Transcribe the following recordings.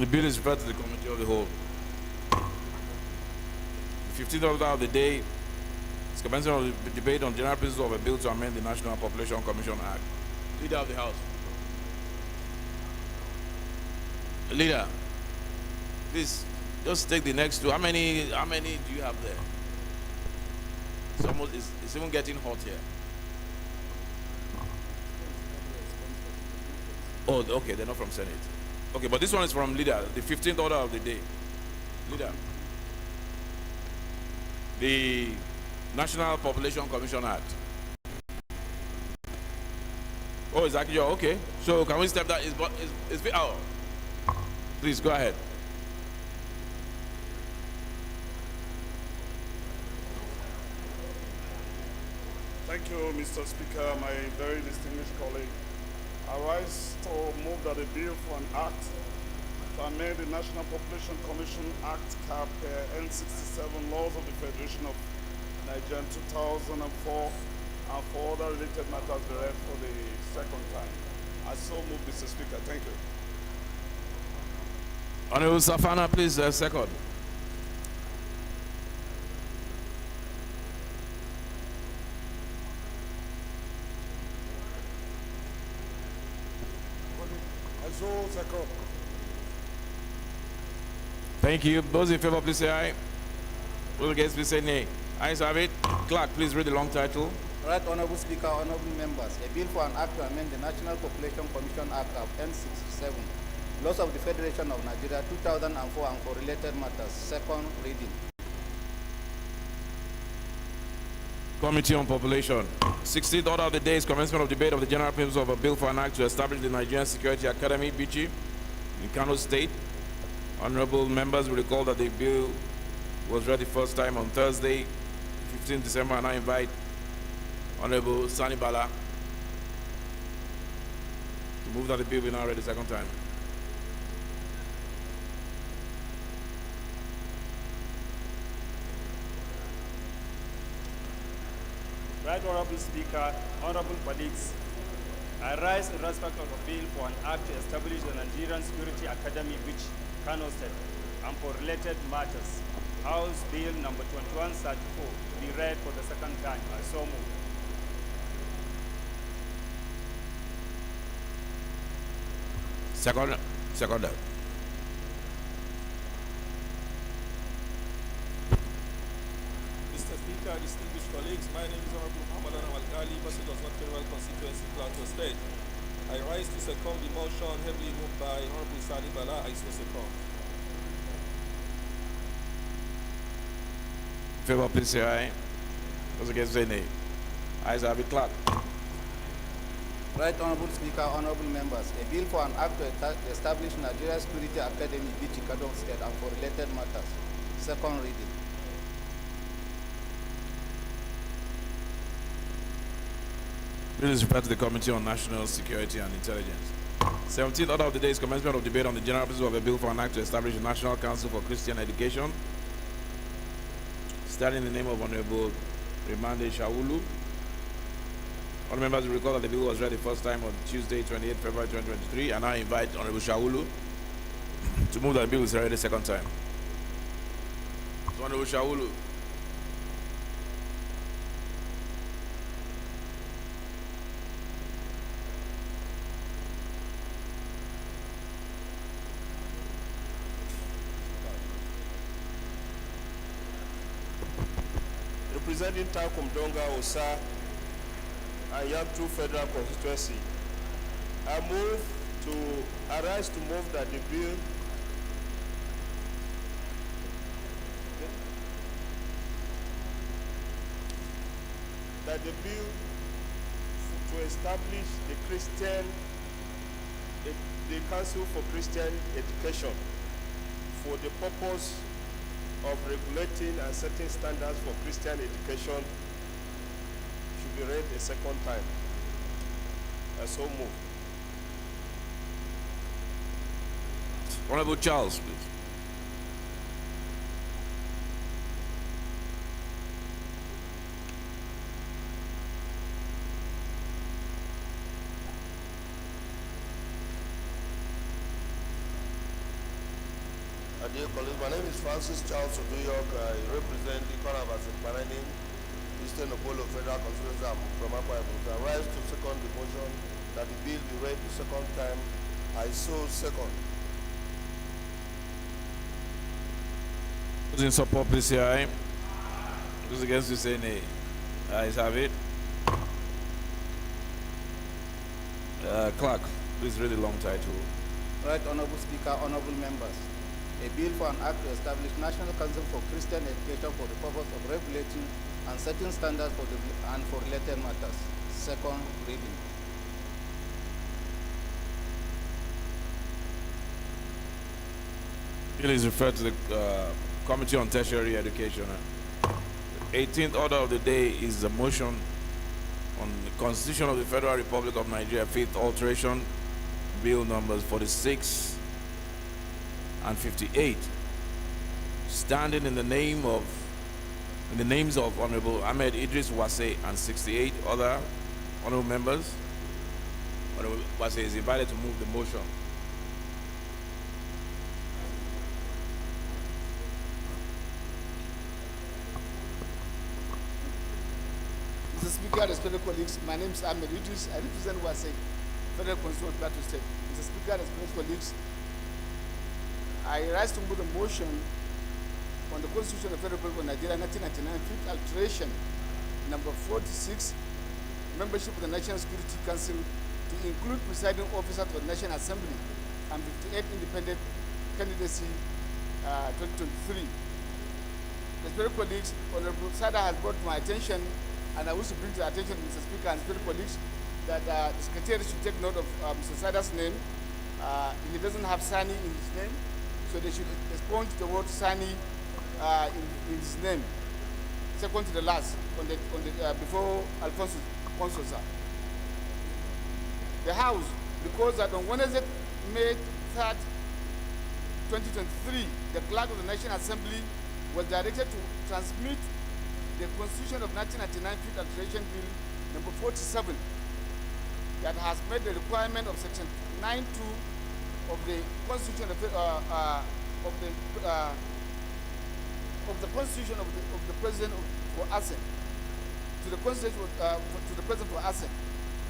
The bill is referred to the committee of the whole. The 15th order of the day is commencement of the debate on general principles of a bill to amend the National Population Commission Act. Leader of the House. Leader, please just take the next two. How many do you have there? It's even getting hot here. Oh, okay, they're not from Senate. Okay, but this one is from Leader, the 15th order of the day. Leader. The National Population Commission Act. Oh, it's actually okay. So can we step that? Oh, please go ahead. Thank you, Mr. Speaker, my very distinguished colleague. I rise to move that a bill for an act to amend the National Population Commission Act (Cap) N67 laws of the Federation of Nigeria 2004 and for other related matters be read for the second time. I so move, Mr. Speaker. Thank you. Honorable Safana, please, second. Thank you. Those in favor, please say aye. Those against, please say nay. Ayes have it. Clerk, please read the long title. Right Honorable Speaker, honorable members, a bill for an act to amend the National Population Commission Act of N67, laws of the Federation of Nigeria 2004 and for related matters, second reading. Committee on Population. 16th order of the day is commencement of debate of the general principles of a bill for an act to establish the Nigerian Security Academy, BICHI, in Kano State. Honorable members will recall that the bill was read the first time on Thursday, 15th December, and I invite Honorable Sani Bala to move that the bill be now read the second time. Right Honorable Speaker, honorable colleagues, I rise in respect of a bill for an act to establish the Nigerian Security Academy, which Kano State, and for related matters. House Bill number 2134 to be read for the second time. I so move. Second. Mr. Speaker, distinguished colleagues, my name is Honorable Muhammad Al-Ghali, Basu does not Federal Constituency, Plateau State. I rise to second the motion heavily moved by Honorable Sani Bala. I so second. Favor, please say aye. Those against, say nay. Ayes have it. Clerk. Right Honorable Speaker, honorable members, a bill for an act to establish Nigeria Security Academy, BICHI, Kano State, and for related matters, second reading. Bill is referred to the Committee on National Security and Intelligence. 17th order of the day is commencement of debate on the general principle of a bill for an act to establish a National Council for Christian Education. Starting in the name of Honorable Remande Shaulu. All members will recall that the bill was read the first time on Tuesday, 28 February 2023, and I invite Honorable Shaulu to move that the bill is read the second time. So Honorable Shaulu. Representing Takum Donga Osa and Yabtu Federal Constituency, I rise to move that the bill to establish the Council for Christian Education for the purpose of regulating and setting standards for Christian education should be read a second time. I so move. Honorable Charles, please. Dear colleagues, my name is Francis Charles of New York. I represent the Conavas in Paranin, Eastern Apollo Federal Constituency. I'm from Akwa Ibom. I rise to second the motion that the bill be read the second time. I so second. Those in support, please say aye. Those against, you say nay. Ayes have it. Clerk, please read the long title. Right Honorable Speaker, honorable members. A bill for an act to establish National Council for Christian Education for the purpose of regulating and setting standards for and for related matters. Second reading. Bill is referred to the Committee on Tertiary Education. 18th order of the day is a motion on the Constitution of the Federal Republic of Nigeria, 5th alteration, bill numbers 46 and 58, standing in the names of Honorable Ahmed Idris Wase and 68 other honorable members. Honorable Wase is invited to move the motion. Mr. Speaker, respected colleagues, my name is Ahmed Idris. I represent Wase, Federal Constituency, Plateau State. Mr. Speaker, respected colleagues, I rise to move the motion on the Constitution of the Federal Republic of Nigeria 1999, fifth alteration, number 46, membership of the National Security Council to include presiding officers of the National Assembly and 58 independent candidacy 2023. Respected colleagues, Honorable Sada has brought to my attention, and I wish to bring to the attention of Mr. Speaker and respected colleagues that the Secretary should take note of Mr. Sada's name. He doesn't have Sani in his name, so they should expunge the word Sani in his name, second to the last, before Alfonso Consosa. The House, because that on Wednesday, May 3rd, 2023, the clerk of the National Assembly was directed to transmit the Constitution of 1999 fifth alteration bill number 47 that has met the requirement of section 9.2 of the Constitution of the Constitution of the President for assent to the Constitution to the President for assent.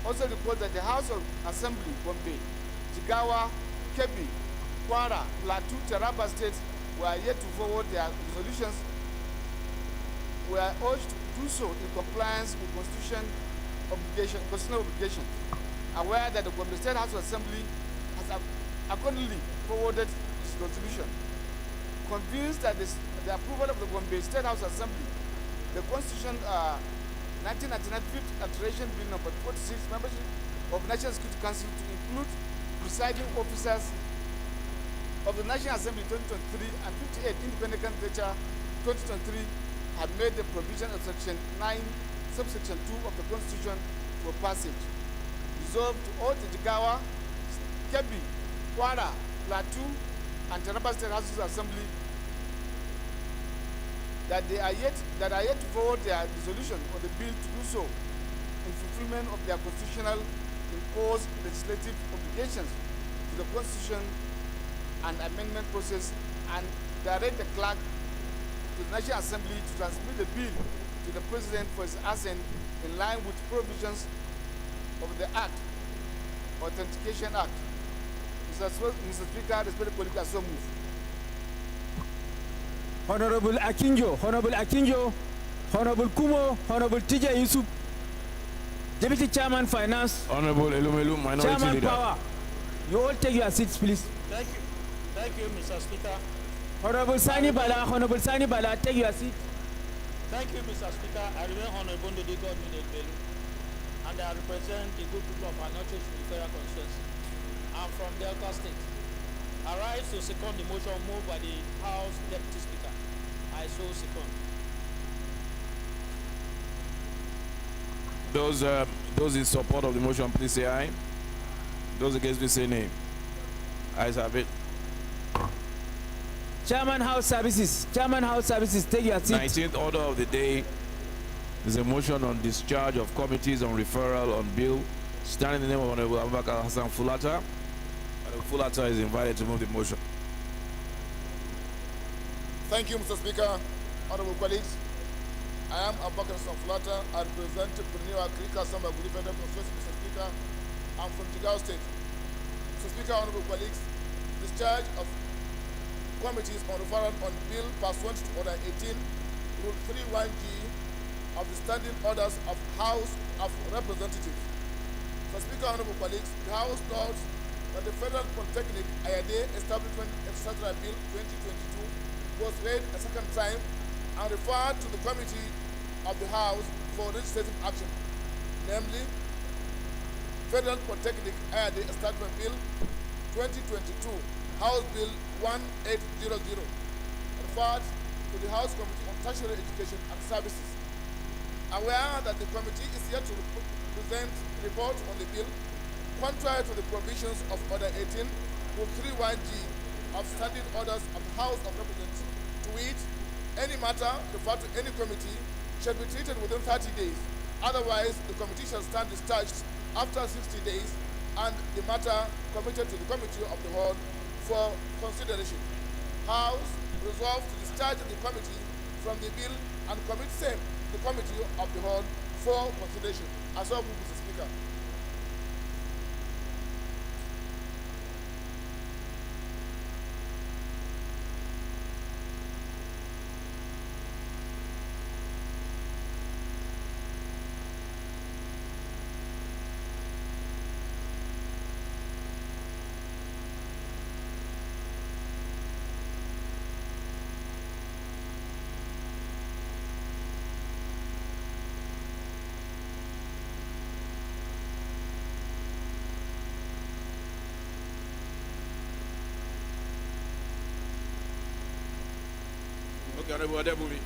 Also reports that the House of Assembly, Gombe, Jigawa, Kebbi, Kwara, Plateau, Taraba states were yet to forward their resolutions. We are urged to do so in compliance with constitutional obligation. Aware that the Gombe State House of Assembly has accordingly forwarded its resolution. Convinced that the approval of the Gombe State House Assembly, the Constitution 1999 fifth alteration bill number 46, membership of National Security Council to include presiding officers of the National Assembly 2023 and 58 independent candidature 2023 have made the provision of section 9, subsection 2 of the Constitution for passage. Resolved to all the Jigawa, Kebbi, Kwara, Plateau, and Taraba State Houses of Assembly that are yet to forward their resolution on the bill to do so in fulfillment of their constitutional imposed legislative obligations to the Constitution and amendment process, and direct the clerk to the National Assembly to transmit the bill to the President for his assent in line with provisions of the Act, Authentication Act. Mr. Speaker, respected colleagues, I so move. Honorable Akinjo, Honorable Kumo, Honorable TJ Yusuf, Deputy Chairman Finance, Honorable Elumelu, Minority Chairman Leader. Power. You all take your seats, please. Thank you, Mr. Speaker. Honorable Sani Bala, take your seat. Thank you, Mr. Speaker. I remain Honorable Ndodi Godwin Egbelu, and I represent the good people of Anoche Federal Constituency. I'm from Delta State. I rise to second the motion moved by the House Deputy Speaker. I so second. Those in support of the motion, please say aye. Those against, please say nay. Ayes have it. Chairman House Services, take your seat. 19th order of the day is a motion on discharge of committees on referral on bill. Standing in the name of Honorable Abubakar Hassan Fulata. Honorable Fulata is invited to move the motion. Thank you, Mr. Speaker. Honorable colleagues, I am Abubakar Sanflata. I represent Purnio Agrika Samba Guri Federal Constituency, Mr. Speaker. I'm from Jigawa State. Mr. Speaker, honorable colleagues, discharge of committees on referral on bill pursuant to Order 18, Rule 31G of the Standing Orders of House of Representatives. Mr. Speaker, honorable colleagues, the House notes that the Federal Polytechnic Ayade Establishment etc. Bill 2022 was read a second time and referred to the committee of the House for legislative action, namely Federal Polytechnic Ayade Establishment Bill 2022, House Bill 1800, referred to the House Committee on Tertiary Education and Services. Aware that the committee is yet to present a report on the bill, contrary to the provisions of Order 18, Rule 31G of Standing Orders of the House of Representatives, to which any matter referred to any committee shall be treated within 30 days. Otherwise, the committee shall stand discharged after 60 days and the matter committed to the Committee of the Whole for consideration. House resolved to discharge the committee from the bill and commit same to the Committee of the Whole for consideration. As well, Mr. Speaker. Okay, Honorable Adebumi.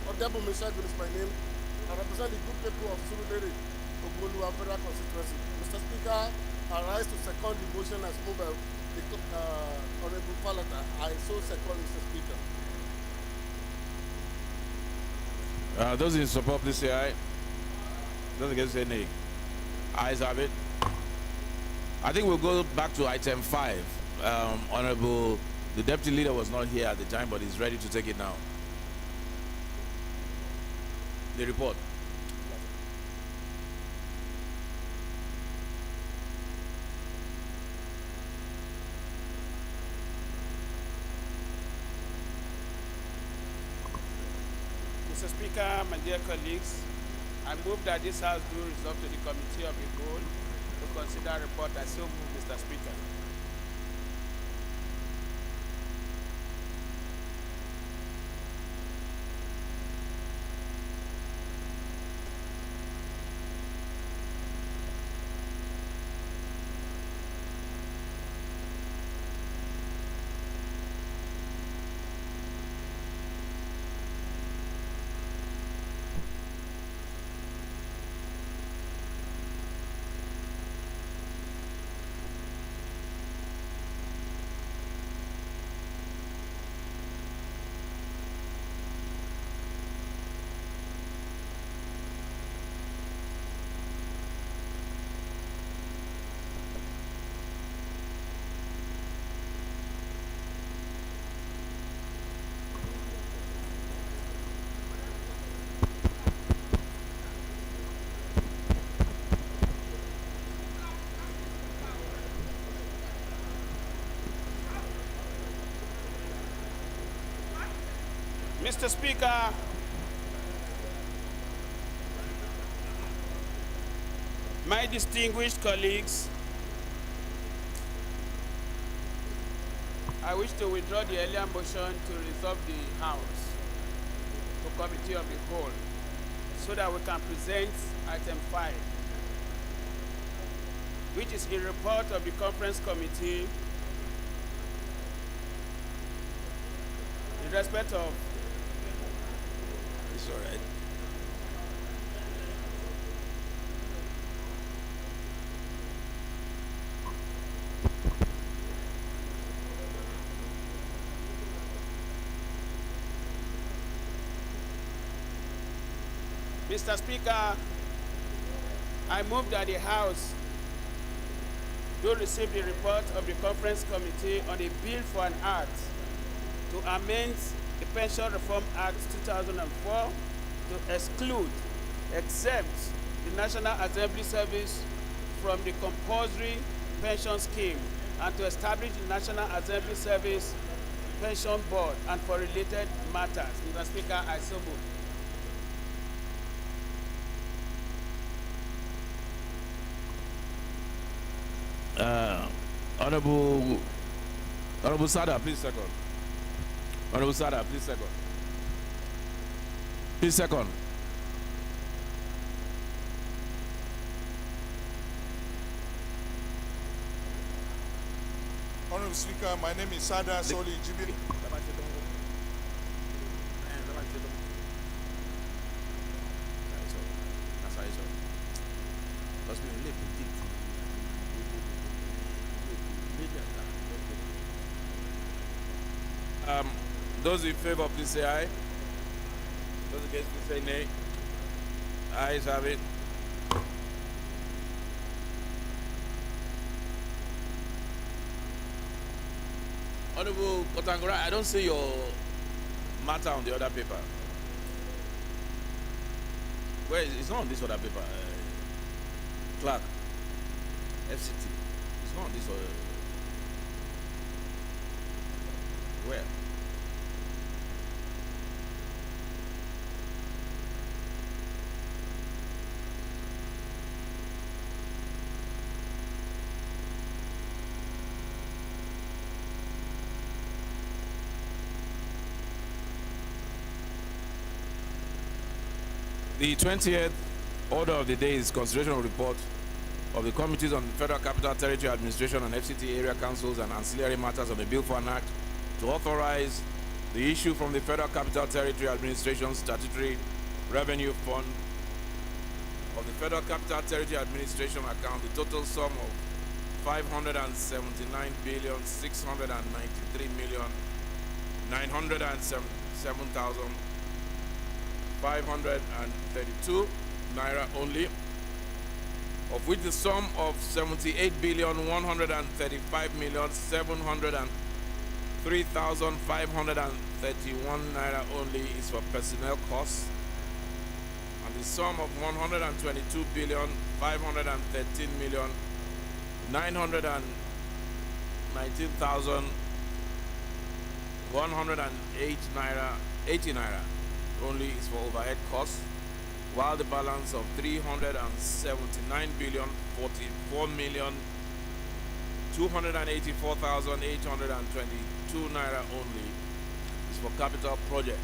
Honorable Meshach is my name. I represent the good people of Surulere, Ogulu, Federal Constituency. Mr. Speaker, I rise to second the motion as moved by the Honorable Falata. I so second, Mr. Speaker. Those in support, please say aye. Those against say nay. Ayes have it. I think we'll go back to item 5. Honorable, the deputy leader was not here at the time, but he's ready to take it now. The report. Mr. Speaker, my dear colleagues, I move that this House do resolve to the Committee of the Whole to consider report. I so move, Mr. Speaker. Mr. Speaker, my distinguished colleagues, I wish to withdraw the earlier motion to resolve the House to Committee of the Whole so that we can present item 5, which is a report of the Conference Committee in respect of. It's all right. Mr. Speaker, I move that the House do receive the report of the Conference Committee on a bill for an act to amend the Pension Reform Act 2004 to exclude, exempt the National Assembly Service from the compulsory pension scheme and to establish the National Assembly Service Pension Board and for related matters. Mr. Speaker, I so move. Honorable Sada, please second. Honorable Sada, please second. Please second. Honorable Speaker, my name is Sada Soli Jibiri. Those in favor, please say aye. Those against, please say nay. Ayes have it. Honorable Kotangora, I don't see your matter on the other paper. Where is it's not on this other paper? Clerk, FCT. It's not on this other. Where? The 20th order of the day is consideration of report of the committees on Federal Capital Territory Administration and FCT area councils and ancillary matters on the bill for an act to authorize the issue from the Federal Capital Territory Administration statutory revenue fund of the Federal Capital Territory Administration account the total sum of 579,693,907,532 naira only, of which the sum of 78,135,703,531 naira only is for personnel costs, and the sum of 122,513,919,108 naira, 80 naira only is for overhead costs, while the balance of 379,044,284,822 naira only is for capital projects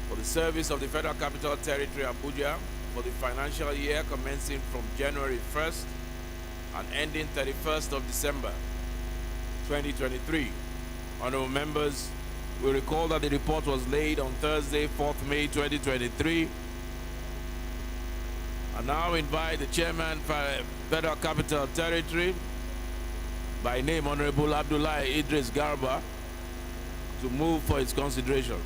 for the service of the Federal Capital Territory Abuja for the financial year commencing from January 1st and ending 31st of December 2023. Honorable members, we recall that the report was laid on Thursday, 4th May 2023. I now invite the chairman for Federal Capital Territory, by name Honorable Abdullahi Idris Garba, to move for its consideration.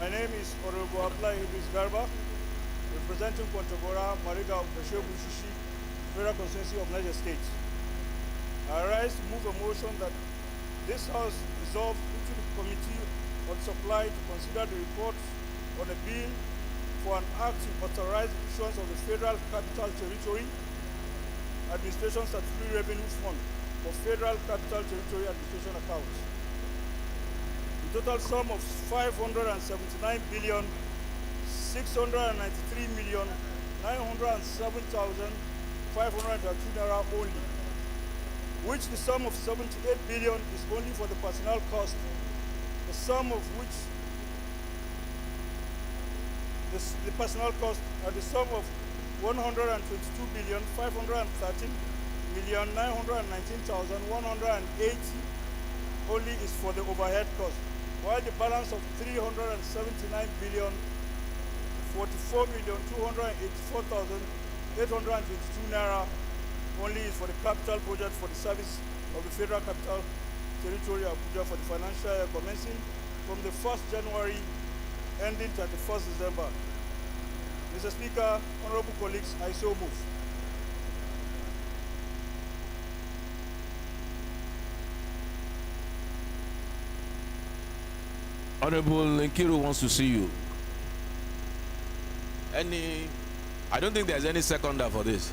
My name is Honorable Abdullahi Idris Garba, representing Kontagora, Mariga of Bashir Bushishi, Federal Constituency of Niger State. I rise to move a motion that this House resolve into the Committee on Supply to consider the report on a bill for an act to authorize the issuance of the Federal Capital Territory Administration Statutory Revenue Fund for Federal Capital Territory Administration accounts. The total sum of 579,693,907,532 naira only, which the sum of 78 billion is only for the personnel cost, the sum of which the personnel cost and the sum of 122,513,919,180 only is for the overhead cost, while the balance of 379 billion 44,284,822 naira only is for the capital project for the service of the Federal Capital Territory Abuja for the financial year commencing from the 1st January ending 31st December. Mr. Speaker, honorable colleagues, I so move. Honorable Nkiru wants to see you. I don't think there's any seconder for this.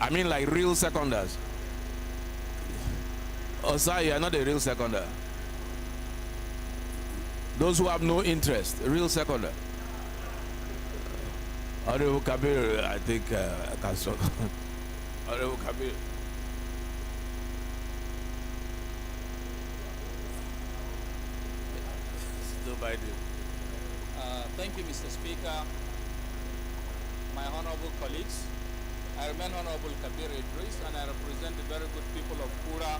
I mean like real seconders. Oh, sir, you are not a real seconder. Those who have no interest, real seconder. Honorable Kabir, I think I can stop. Honorable Kabir. Thank you, Mr. Speaker. My honorable colleagues, I remain Honorable Kabir Idris, and I represent the very good people of Kura,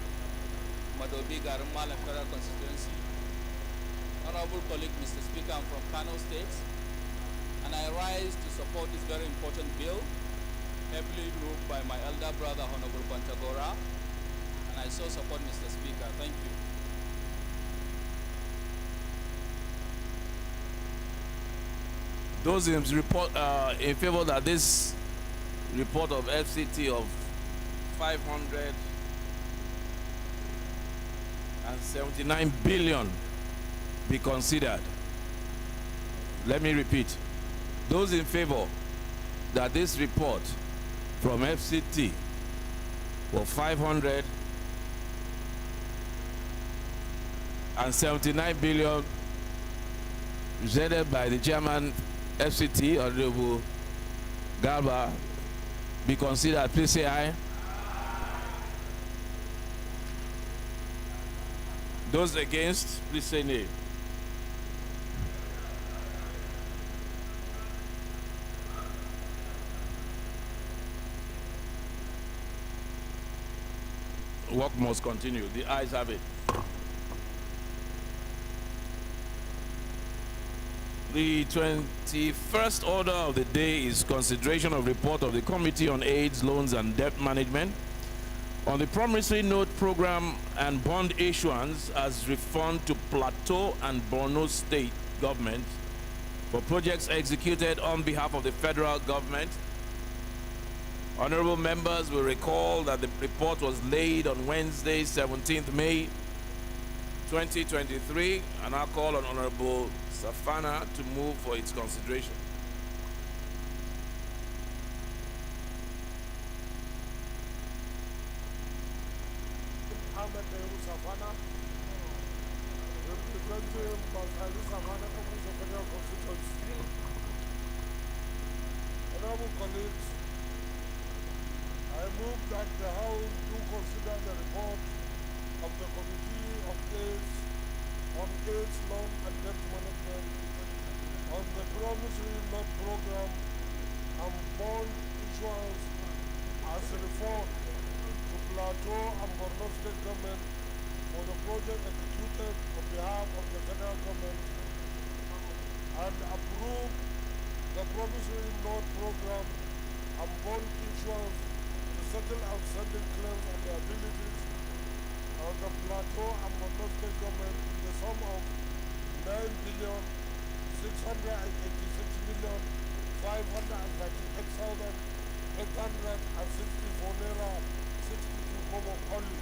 Madobi, Garumal, and Federal Constituency. Honorable colleague, Mr. Speaker, I'm from Kano State, and I rise to support this very important bill, heavily moved by my elder brother, Honorable Bantagora, and I so support Mr. Speaker. Thank you. Those in report in favor that this report of FCT of 579 billion be considered. Let me repeat. Those in favor that this report from FCT for 579 billion presented by the chairman FCT, Honorable Garba, be considered. Please say aye. Those against, please say nay. Work must continue. The ayes have it. The 21st order of the day is consideration of report of the Committee on AIDS, Loans and Debt Management on the promissory note program and bond issuance as refund to Plateau and Borno State government for projects executed on behalf of the federal government. Honorable members will recall that the report was laid on Wednesday, 17th May 2023, and I'll call on Honorable Safana to move for its consideration. Ahmed Safana, representing Basali Safana, Congress of Federal Constituency. Honorable colleagues, I move that the House do consider the report of the Committee of AIDS on AIDS, Loan and Debt Management on the promissory note program and bond issuance as a reform to Plateau and Borno State government for the project executed on behalf of the federal government, and approve the promissory note program and bond issuance to settle outstanding claims and liabilities of the Plateau and Borno State government in the sum of 9,688,538,864 naira 62 kobo only,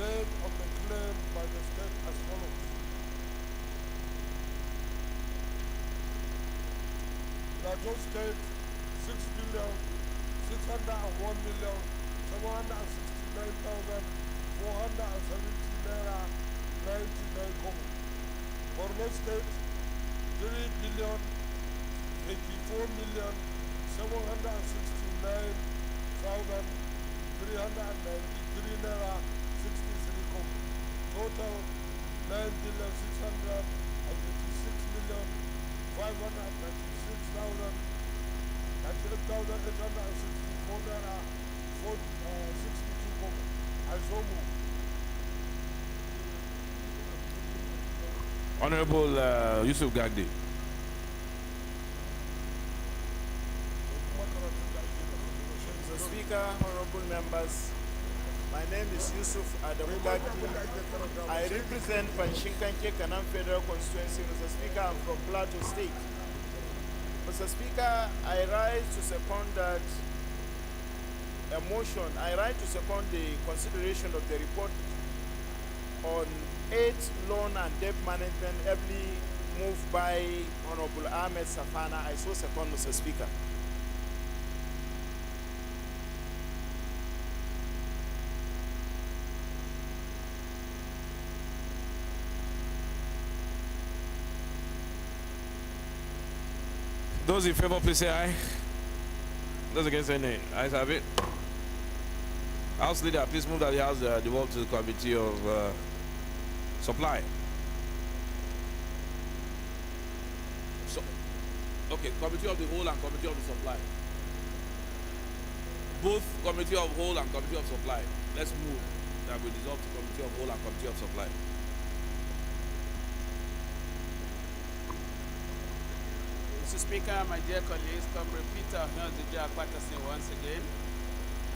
paid on the claim by the state as follows. Plateau State 6,601,769,470 naira 99 kobo. Borno State 3,084,769,393 naira 63 kobo. Total 9,686,596,864 naira 62 kobo. I so move. Honorable Yusuf Gagdi. Mr. Speaker, honorable members, my name is Yusuf Adamu Gagdi. I represent Panshinkanke Kanam Federal Constituency. Mr. Speaker, I'm from Plateau State. Mr. Speaker, I rise to second that a motion. I rise to second the consideration of the report on aid, loan, and debt management ably moved by Honorable Ahmed Safana. I so second, Mr. Speaker. Those in favor, please say aye. Those against say nay. Ayes have it. House Leader, please move that the House devolve to the Committee of Supply. So, okay, Committee of the Whole and Committee of the Supply. Both Committee of Whole and Committee of Supply. Let's move that we dissolve to Committee of Whole and Committee of Supply. Mr. Speaker, my dear colleagues, Comrade Peter Hyunzija Patterson once again.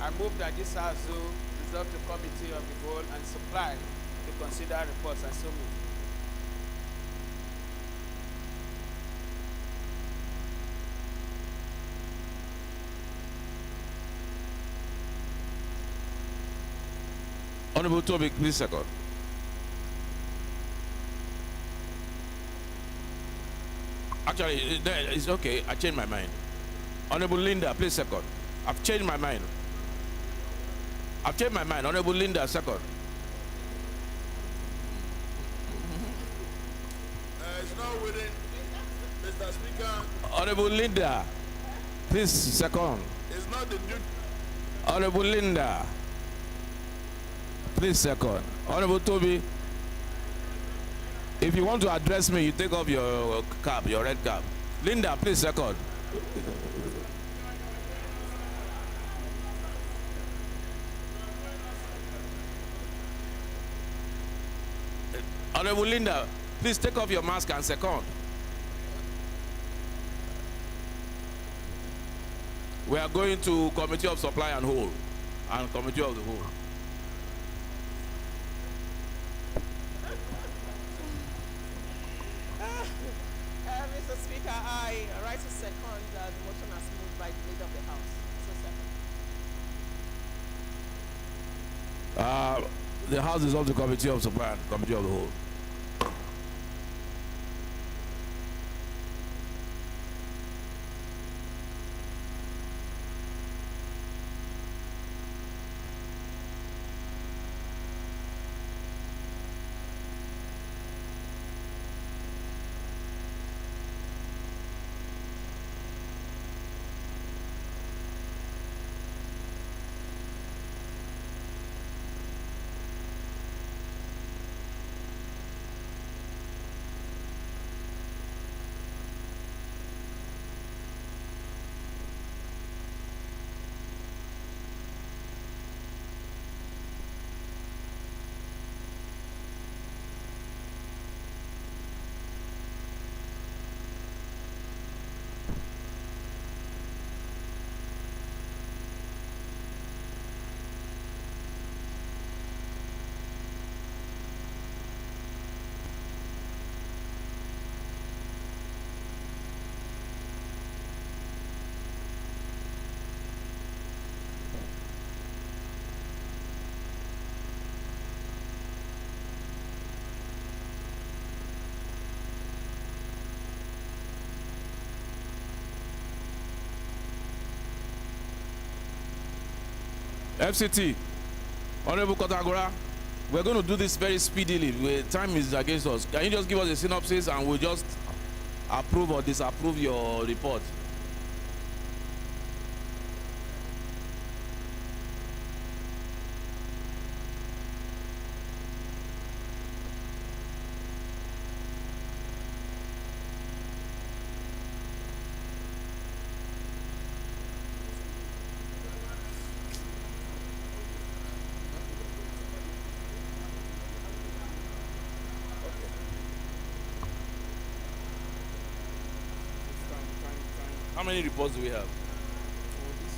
I move that this House will resolve the Committee of the Whole and Supply to consider reports and so move. Honorable Toby, please second. Actually, it's okay. I changed my mind. Honorable Linda, please second. I've changed my mind. I've changed my mind. Honorable Linda, second. It's not within, Mr. Speaker. Honorable Linda, please second. It's not the duty. Honorable Linda, please second. Honorable Toby, if you want to address me, you take off your cap, your red cap. Linda, please second. Honorable Linda, please take off your mask and second. We are going to Committee of Supply and Whole and Committee of the Whole. Mr. Speaker, I rise to second the motion as moved by the Leader of the House. So second. The House is of the Committee of Supply and Committee of the Whole. FCT, Honorable Kotagora, we're going to do this very speedily. Time is against us. Can you just give us a synopsis and we'll just approve or disapprove your report? many reports do we have? For this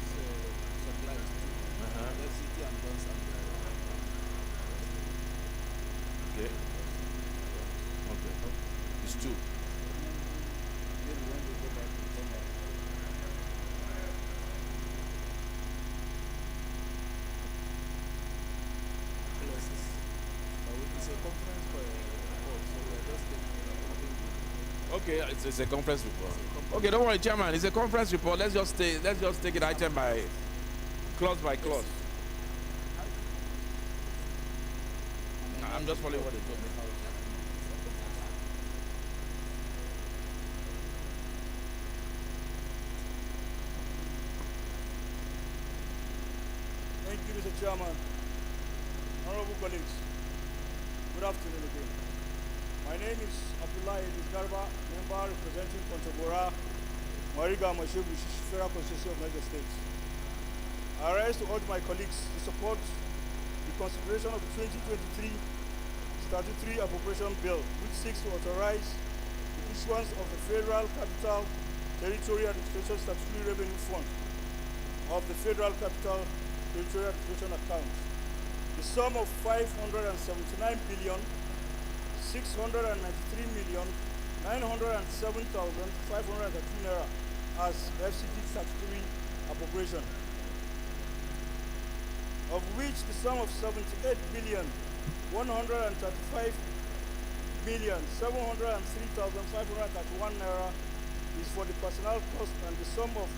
supplies to FCT and Guns and Okay. Okay. It's two. maybe when we go back to December. Plus, it's a conference for a report, so we are just taking Okay, it's a conference report. Okay, don't worry, Chairman. It's a conference report. Let's just take it item by clause by clause. I'm just following what they told me. Thank you, Mr. Chairman. Honorable colleagues, good afternoon again. My name is Abdullah Idris Garba, member representing Kontagora, Mariga Mashebu, Federal Constituency of Niger State. I rise to urge my colleagues to support the consideration of the 2023 Statutory Appropriation Bill, which seeks to authorize the issuance of the Federal Capital Territory Administration Statutory Revenue Fund of the Federal Capital Territory Administration account. The sum of 579 billion 693,907,513 naira as FCT statutory appropriation, of which the sum of 78 billion 135,703,531 naira is for the personnel cost, and the sum of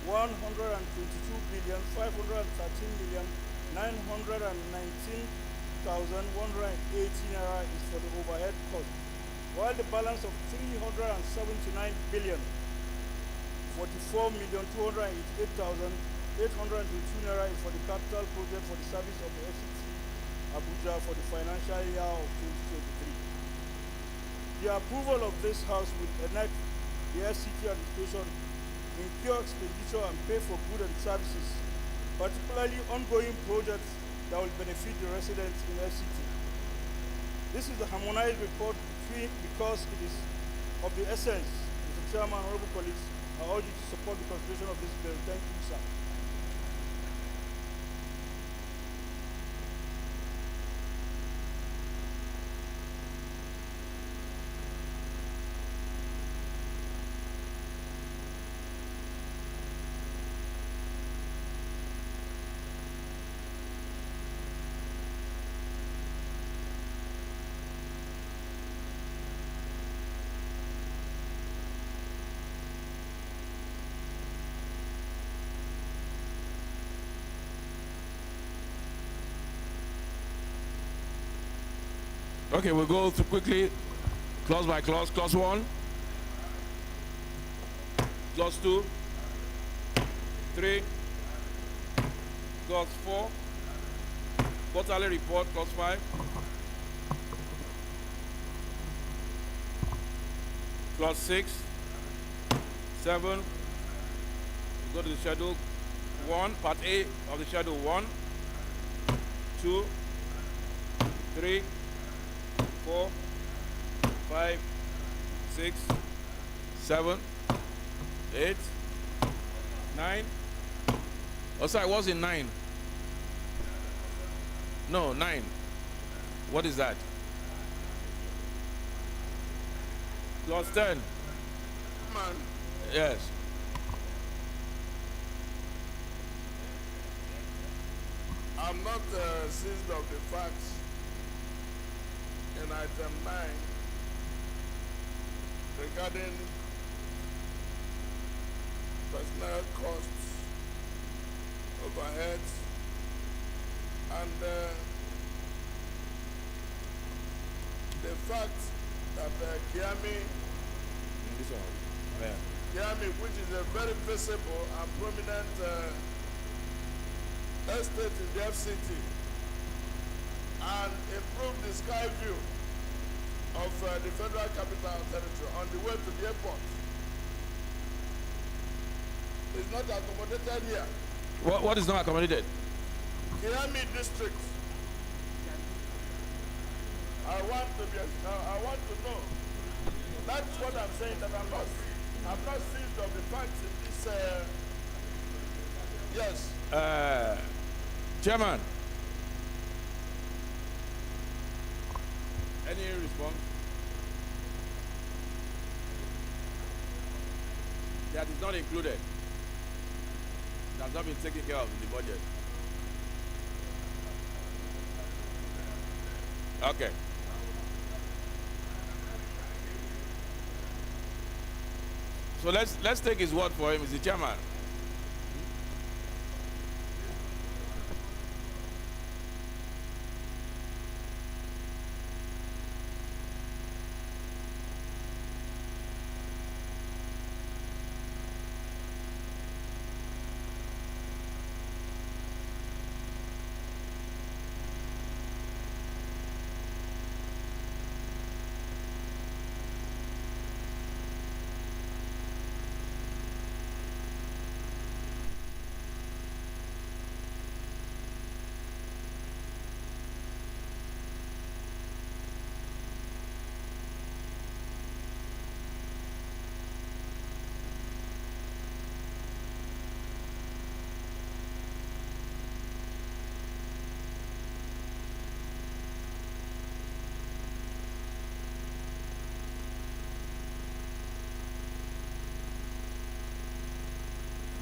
122,519,919,180 naira is for the overhead cost, while the balance of 379 billion 44,288,822 naira is for the capital project for the service of the FCT Abuja for the financial year of 2023. The approval of this House will enact the FCT administration, incur expenditure and pay for goods and services, particularly ongoing projects that will benefit the residents in FCT. This is a harmonized report because it is of the essence. Mr. Chairman, honorable colleagues, I urge you to support the consideration of this bill. Thank you, sir. Okay, we'll go through quickly, clause by clause. Clause 1, clause 2, 3, clause 4, quarterly report, clause 5, clause 6, 7, we go to the schedule 1, part A of the schedule 1, 2, 3, 4, 5, 6, 7, 8, 9. Oh, sorry, what's in 9? No, 9. What is that? Clause 10. Man, Yes. I'm not seized of the facts in item 9 regarding personnel costs, overheads, and the fact that Kiami, This one. Yeah. Kiami, which is a very visible and prominent estate in the FCT, and improve the sky view of the Federal Capital Territory on the way to the airport, is not accommodated here. What is not accommodated? Kiami district. I want to know. That's what I'm saying, that I'm not seized of the facts in Please, yes. Chairman. Any response? That is not included. That has not been taken care of in the budget. Okay. So let's take his word for him, Mr. Chairman.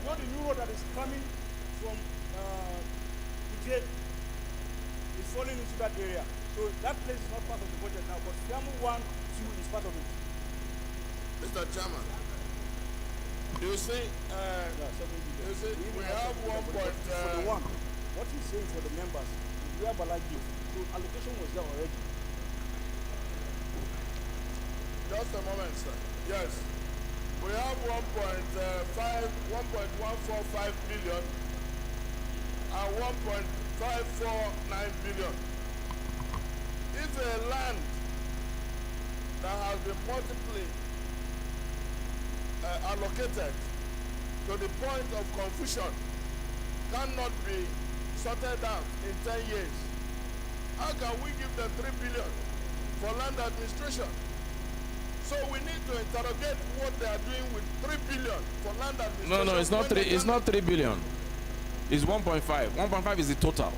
You know the new road that is coming from Kuje is falling into that area. So that place is not part of the budget now, but Siamu 1, 2 is part of it. Mr. Chairman, you see, we have 1 point. For the one, what he's saying for the members, we have a like gift. So allocation was there already. Just a moment, sir. Yes. We have 1.145 billion and 1.549 billion. If a land that has been multiply allocated to the point of confusion cannot be sorted out in 10 years, how can we give them 3 billion for land administration? So we need to interrogate what they are doing with 3 billion for land administration. No, it's not 3. It's not 3 billion. It's 1.5. 1.5 is the total.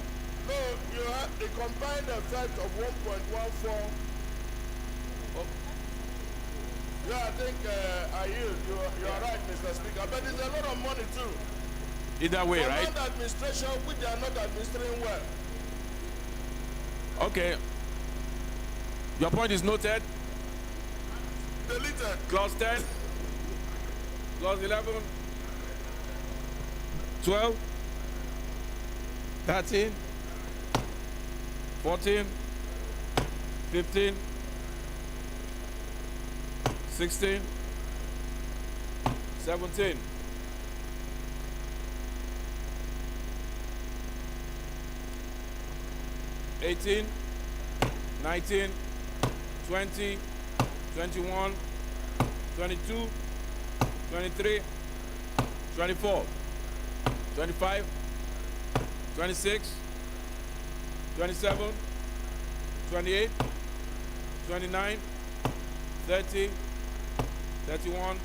No, you have the combined effect of 1.14. Oh. Yeah, I think I yield. You are right, Mr. Speaker. But it's a lot of money too. Either way, for right? land administration, which they are not administering well. Okay. Your point is noted. Deleted. Clause 10. Clause 11. 12. 13. 14. 15. 16. 17. 18. 19. 20. 21, 22, 23, 24, 25, 26, 27, 28, 29, 30, 31,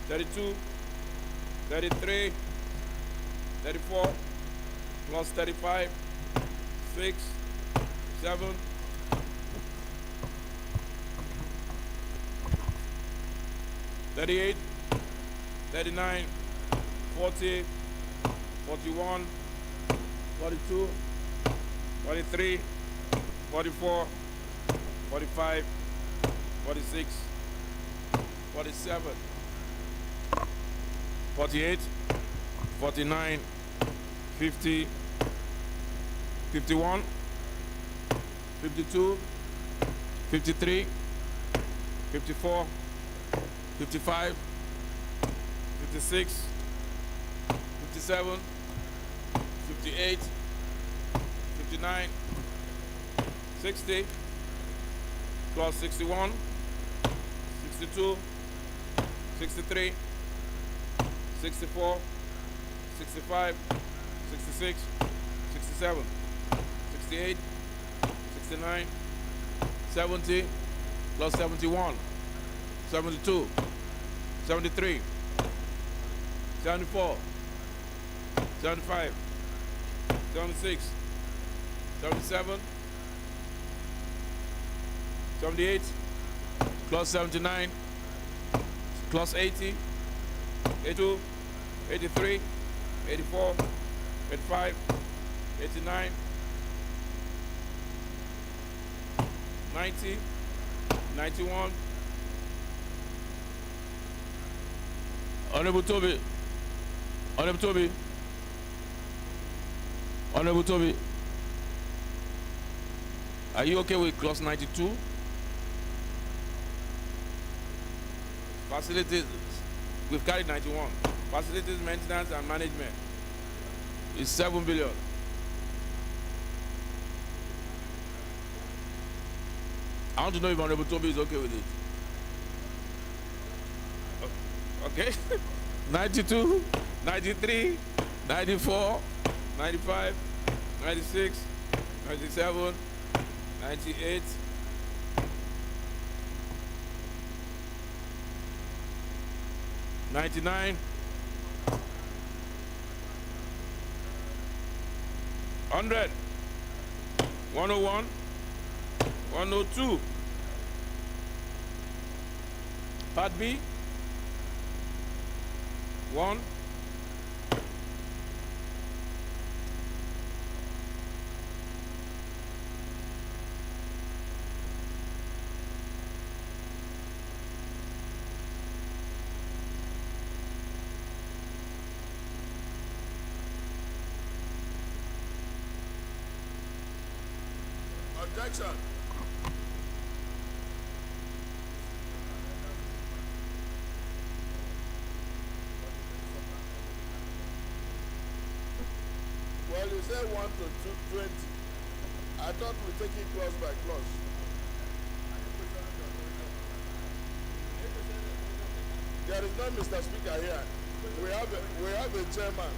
32, 33, 34, plus 35, 6, 7, 38, 39, 40, 41, 42, 43, 44, 45, 46, 47, 48, 49, 50, 51, 52, 53, 54, 55, 56, 57, 58, 59, 60, plus 61, 62, 63, 64, 65, 66, 67, 68, 69, 70, plus 71, 72, 73, 74, 75, 76, 77, 78, clause 79, clause 80, 82, 83, 84, 85, 89, 90, 91. Honorable Toby. Honorable Toby. Honorable Toby. Are you okay with clause 92? Facilities, we've carried 91. Facilities, maintenance, and management is 7 billion. I want to know if Honorable Toby is okay with it. Okay? 92, 93, 94, 95, 96, 97, 98, 99, 100, 101, 102. Part B. 1. Objection. Well, you say 1 to 20. I thought we take it clause by clause. There is no Mr. Speaker here. We have a chairman.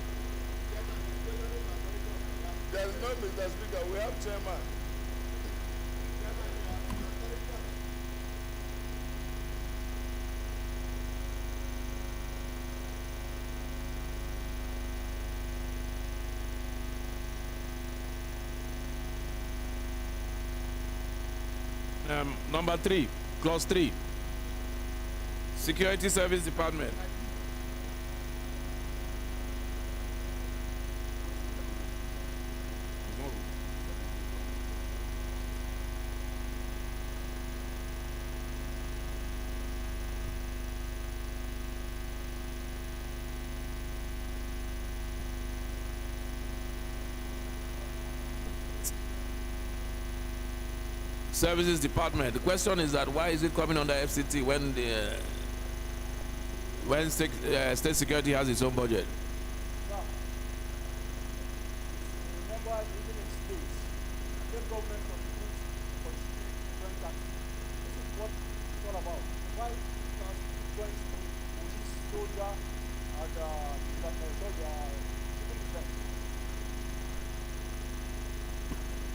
There is no Mr. Speaker. We have chairman. Number 3, clause 3. Security Service Department. Services Department. The question is that why is it coming under FCT when state security has its own budget? Remember, even in states, state government contributes joint taxes. This is what it's all about. Why joint police, soldier, and civil defense?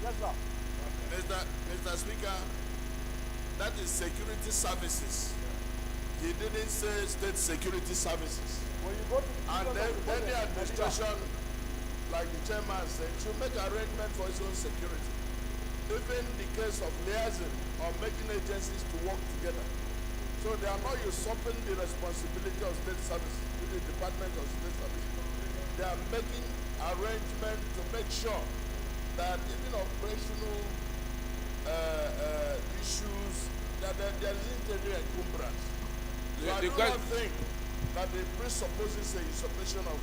Yes, sir. Mr. Speaker, that is security services. He didn't say state security services. When you go to and then any administration, like the chairman said, should make arrangement for its own security. Even the case of liaison or making agencies to work together. So they are not usurping the responsibility of state services with the Department of State Services. They are making arrangement to make sure that even operational issues, that there isn't any encumbrance. So I do not think that it presupposes a usurpation of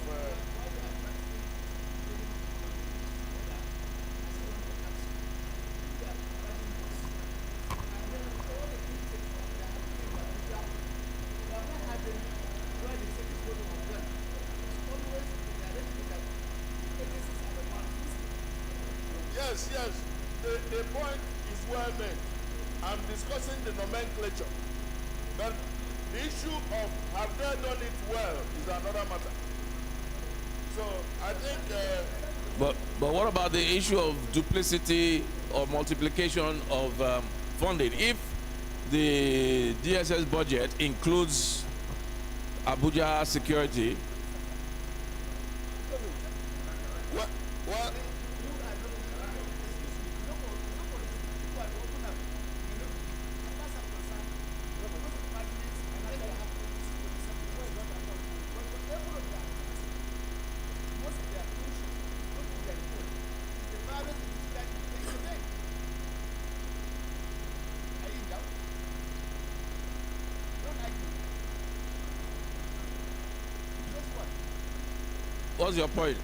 Yes, the point is well made. I'm discussing the nomenclature. But the issue of have they done it well is another matter. So I think. But what about the issue of duplicity or multiplication of funding? If the DSS budget includes Abuja security Well, What's your point?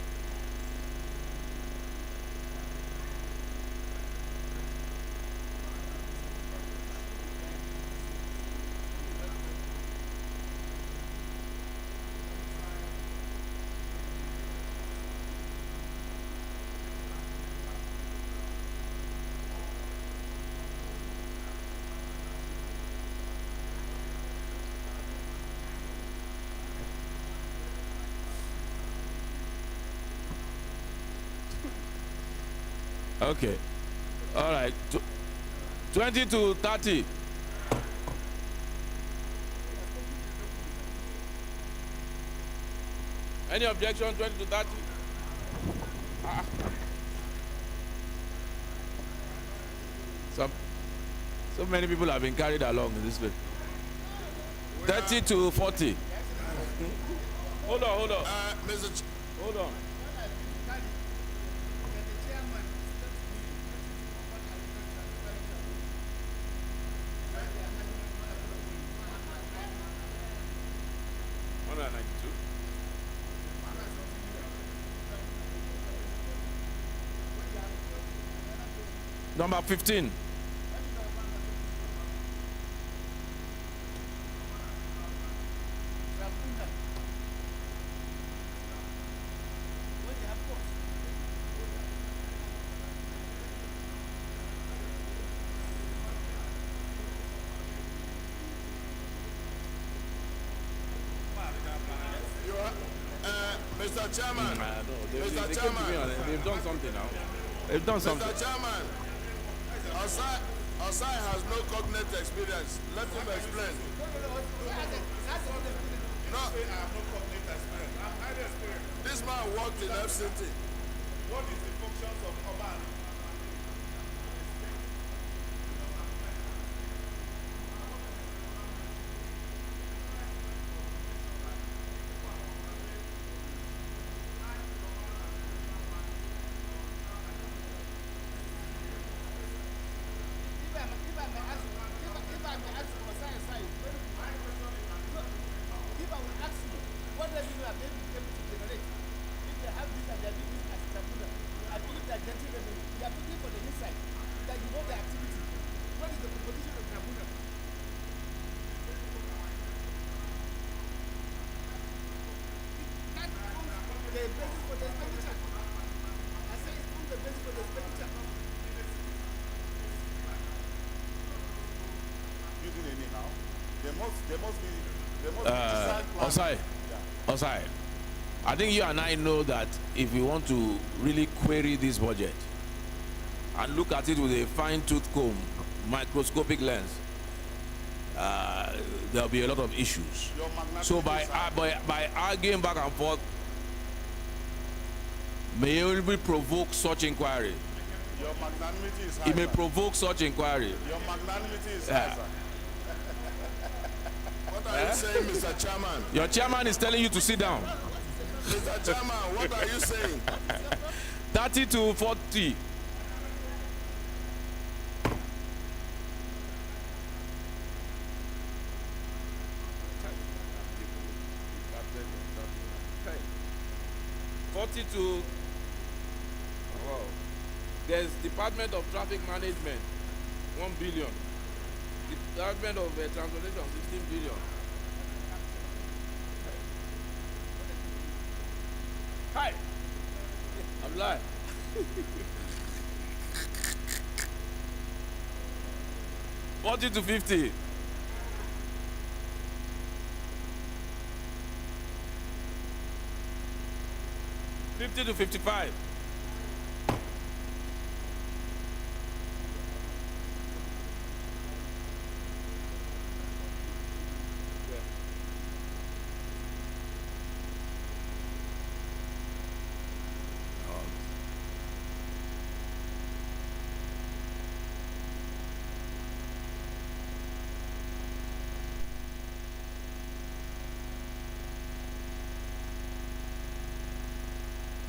Okay. All right. 20 to 30. Any objection? 20 to 30? So many people have been carried along in this way. 30 to 40. Hold on. Hold on. Number 15. Mr. Chairman. Mr. Chairman. They've done something now. They've done something. Mr. Chairman. Osai has no cognate experience. Let him explain. No. This man worked in FCT. What is the functions of Oban? Osai, I think you and I know that if we want to really query this budget and look at it with a fine-tooth comb, microscopic lens, there'll be a lot of issues. So by arguing back and forth, may it provoke such inquiry. Your magnanimity is high. It may provoke such inquiry. Your magnanimity is high, sir. What are you saying, Mr. Chairman? Your chairman is telling you to sit down. Mr. Chairman, what are you saying? 30 to 40. There's Department of Traffic Management, 1 billion. Department of Transportation, 16 billion. Hi. I'm live. $40 to 50. $50 to 55.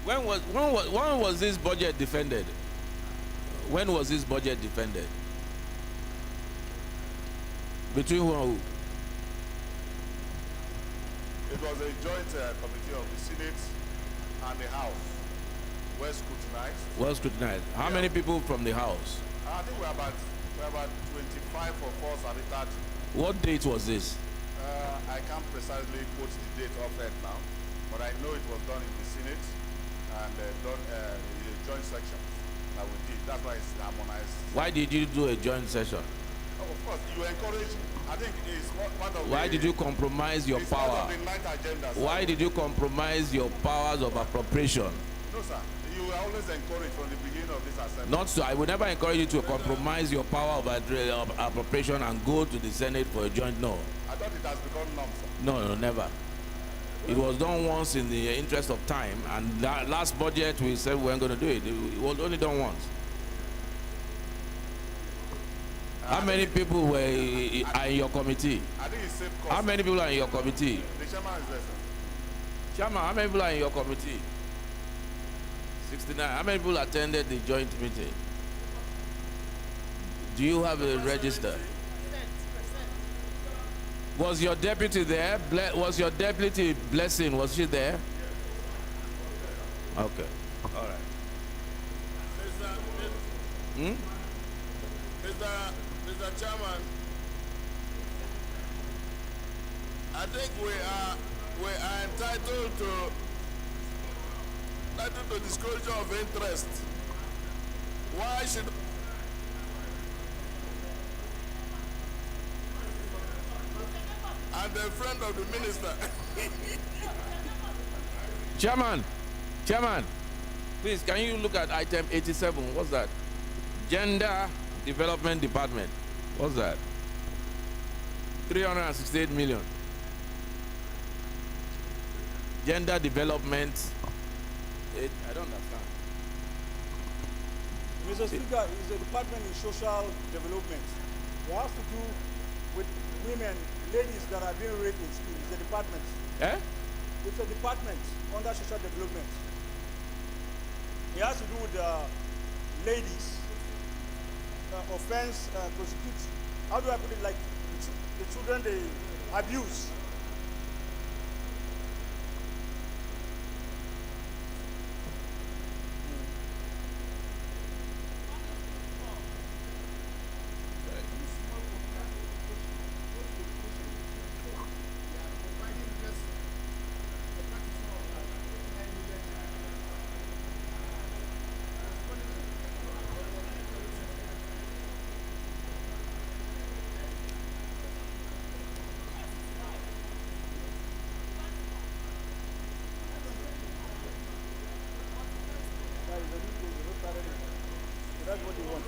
When was this budget defended? When was this budget defended? Between who and who? It was a joint committee of the Senate and the House. Well scrutinized. Well scrutinized. How many people from the House? I think we're about 25 of us at the 30. What date was this? I can't precisely quote the date of it now, but I know it was done in the Senate and done in a joint section that we did. That's why it's harmonized. Why did you do a joint session? Oh, of course, you encourage. I think it's part of Why the, did you compromise your it's power? Part of the night agenda. Why did you compromise your powers of appropriation? No, sir. You were always encouraged from the beginning of this assembly. Not so. I would never encourage you to compromise your power of appropriation and go to the Senate for a joint. No. I thought it has become norm, sir. No, never. It was done once in the interest of time, and last budget we said we weren't going to do it. It was only done once. How many people are in your committee? I think it's safe course. How many people are in your committee? The chairman is there, sir. Chairman, how many people are in your committee? 69. How many people attended the joint meeting? Do you have a register? Was your deputy there? Was your deputy Blessing? Was she there? Okay. All right. Mr. Chairman, I think we are entitled to disclosure of interest. Why should and a friend of the minister? Chairman, please, can you look at item 87? What's that? Gender Development Department. What's that? 368 million. Gender Development. I don't understand. Mr. Speaker, it's a department in social development. It has to do with women, ladies that are being raped in school. It's a department. Eh? It's a department under social development. It has to do with ladies, offense, prosecute. How do I put it? Like the children they abuse. That's what they want.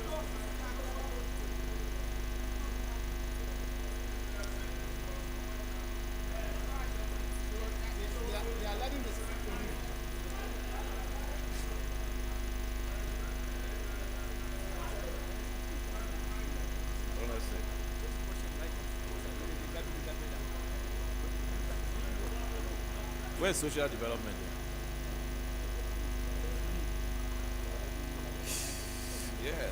They are letting this Where's social development? Yes.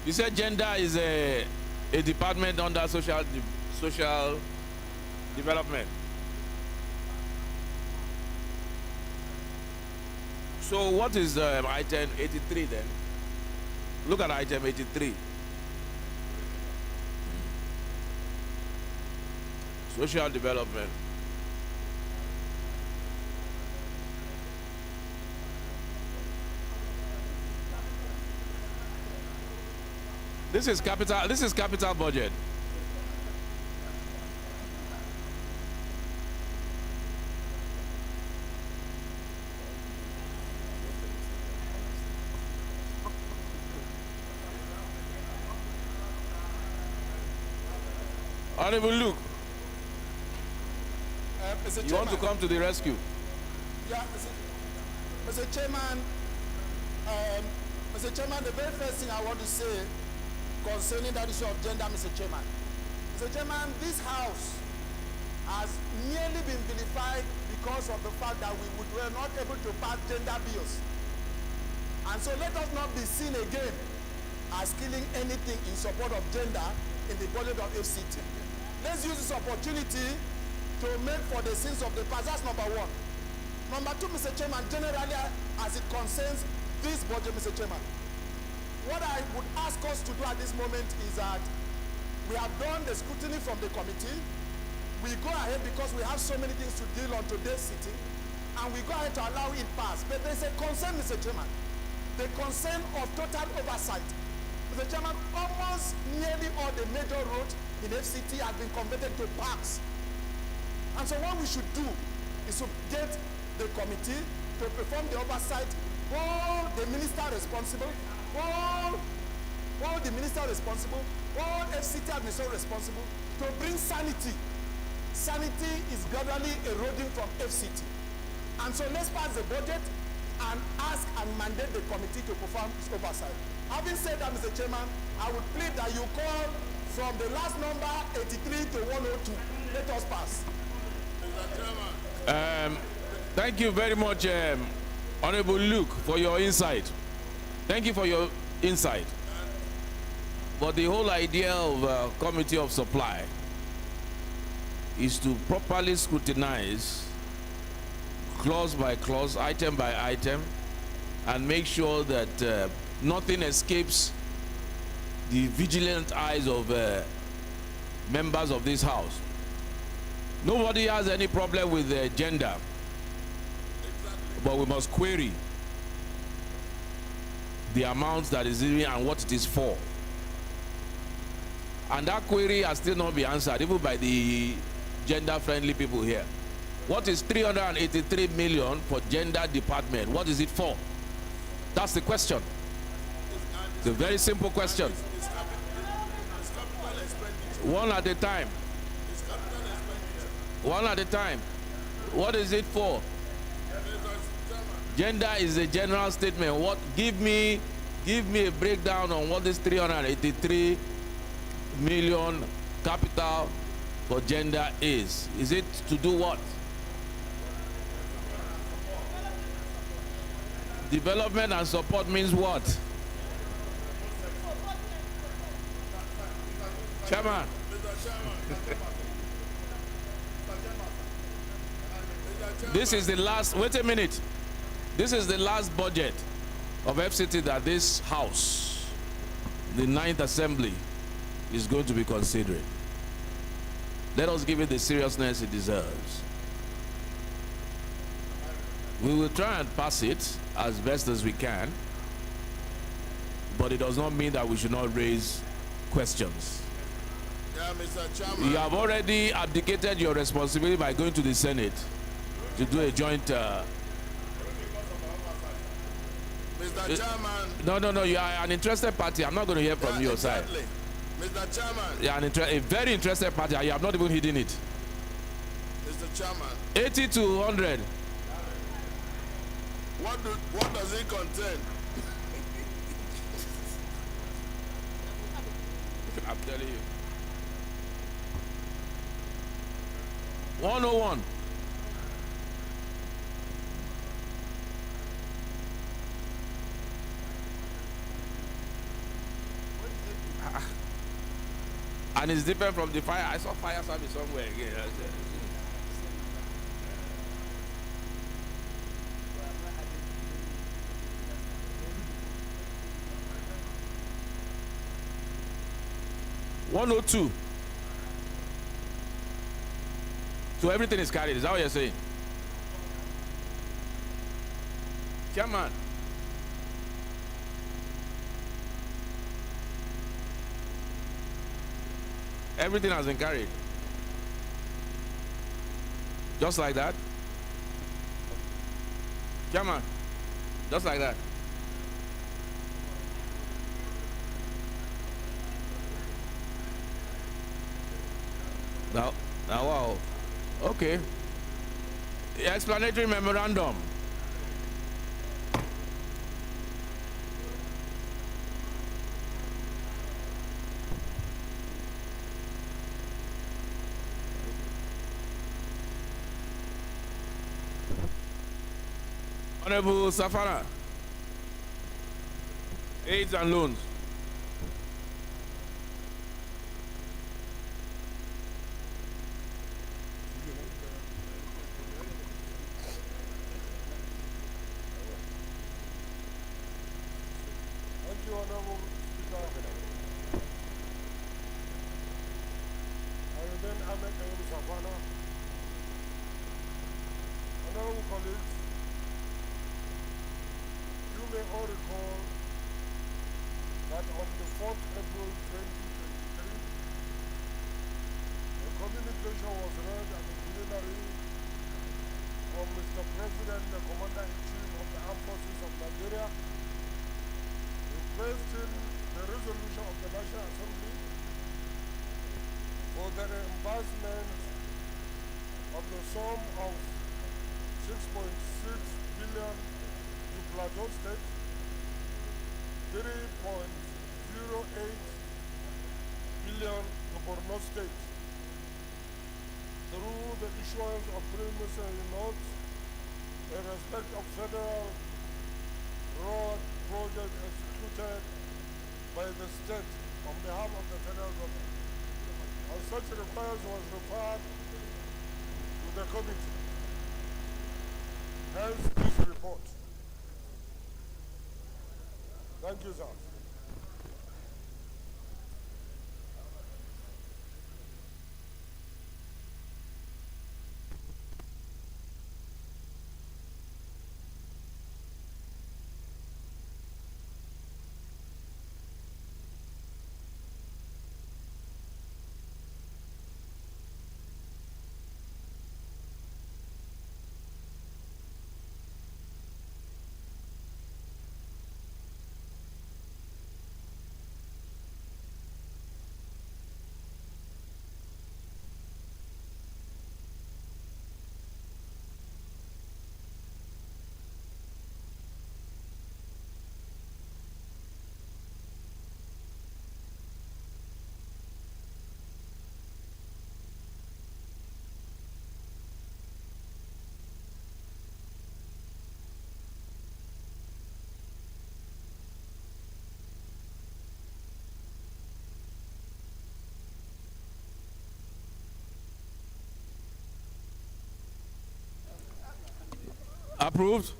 You said gender is a department under social development. So what is item 83 then? Look at item 83. Social development. This is capital budget. Honorable Luke, Mr. you want to come to the rescue? Yeah, Mr. Chairman, Mr. Chairman, the very first thing I want to say concerning that issue of gender, Mr. Chairman. Mr. Chairman, this house has merely been vilified because of the fact that we were not able to pass gender bills. And so let us not be seen again as killing anything in support of gender in the budget of FCT. Let's use this opportunity to make for the sins of the past. That's number one. Number two, Mr. Chairman, generally as it concerns this budget, Mr. Chairman, what I would ask us to do at this moment is that we have done the scrutiny from the committee. We go ahead because we have so many things to deal on today's sitting, and we go ahead to allow it pass. But there's a concern, Mr. Chairman, the concern of total oversight. Mr. Chairman, almost nearly all the major roads in FCT have been converted to parks. And so what we should do is to get the committee to perform the oversight, all the minister responsible, all the minister responsible, all FCT administration responsible, to bring sanity. Sanity is gradually eroding from FCT. And so let's pass the budget and ask and mandate the committee to perform its oversight. Having said that, Mr. Chairman, I would plead that you call from the last number 83 to 102. Let us pass. Thank you very much, Honorable Luke, for your insight. Thank you for your insight. But the whole idea of committee of supply is to properly scrutinize clause by clause, item by item, and make sure that nothing escapes the vigilant eyes of members of this house. Nobody has any problem with gender, but we must query the amount that is in and what it is for. And that query has still not been answered, even by the gender-friendly people here. What is 383 million for gender department? What is it for? That's the question. It's a very simple question. One at a time. One at a time. What is it for? Gender is a general statement. What? Give me a breakdown on what this 383 million capital for gender is. Is it to do what? Development and support means what? Chairman. This is the last, wait a minute. This is the last budget of FCT that this House, the 9th Assembly, is going to be considering. Let us give it the seriousness it deserves. We will try and pass it as best as we can, but it does not mean that we should not raise questions. Yeah, Mr. Chairman. You have already abdicated your responsibility by going to the Senate to do a joint... Mr. Chairman. No, you are an interested party. I'm not going to hear from your exactly. side. Mr. Chairman. You are a very interested party. You have not even hidden it. Mr. Chairman. 80 to 100. What does it contain? I'm telling you. 101. And it's different from the fire. I saw fire service somewhere again. 102. So everything is carried. Is that what you're saying? Chairman. Everything has been carried. Just like that. Chairman. Just like that. Now, wow. Okay. Explanatory memorandum. Honorable Safana. Aids and loans. Thank you, Honorable Speaker. I remain Ahmed Ayub Safana. Honorable colleagues, you may all recall that on the 4th April 2023, a communication was read at the plenary from Mr. President, the Commander-in-Chief of the Armed Forces of Nigeria, requesting the resolution of the National Assembly for the reimbursement of the sum of 6.6 billion to Plateau State, 3.08 billion to Borno State through the issuance of promissory notes in respect of federal road project executed by the state on behalf of the federal government. And such request was referred to the committee. Hence this report. Thank you, sir. Approved.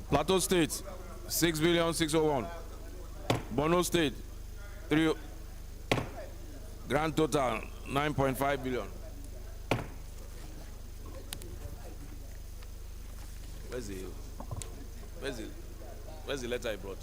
Plateau State, 6,601,000. Borno State, 3. Grand total, 9.5 billion. Where's the letter I brought?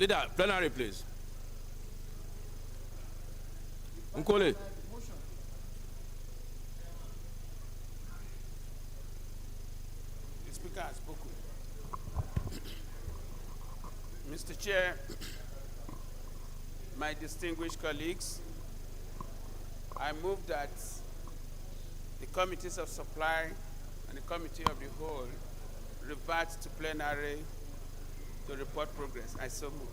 Leader, plenary, please. Nkole. The Speaker has spoken. Mr. Chair, my distinguished colleagues, I move that the committees of supply and the committee of the whole revert to plenary to report progress. I so move.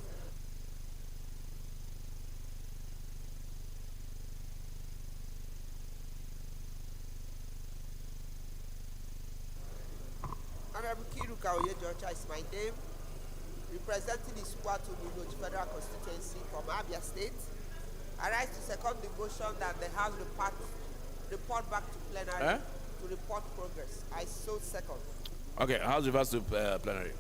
Honorable Kiruka Oyejocha is my name, representing the Sukwatu Miloji Federal Constituency from Abia State. I rise to second the motion that the House report back to plenary to report progress. I so second. Okay, House reverts to plenary.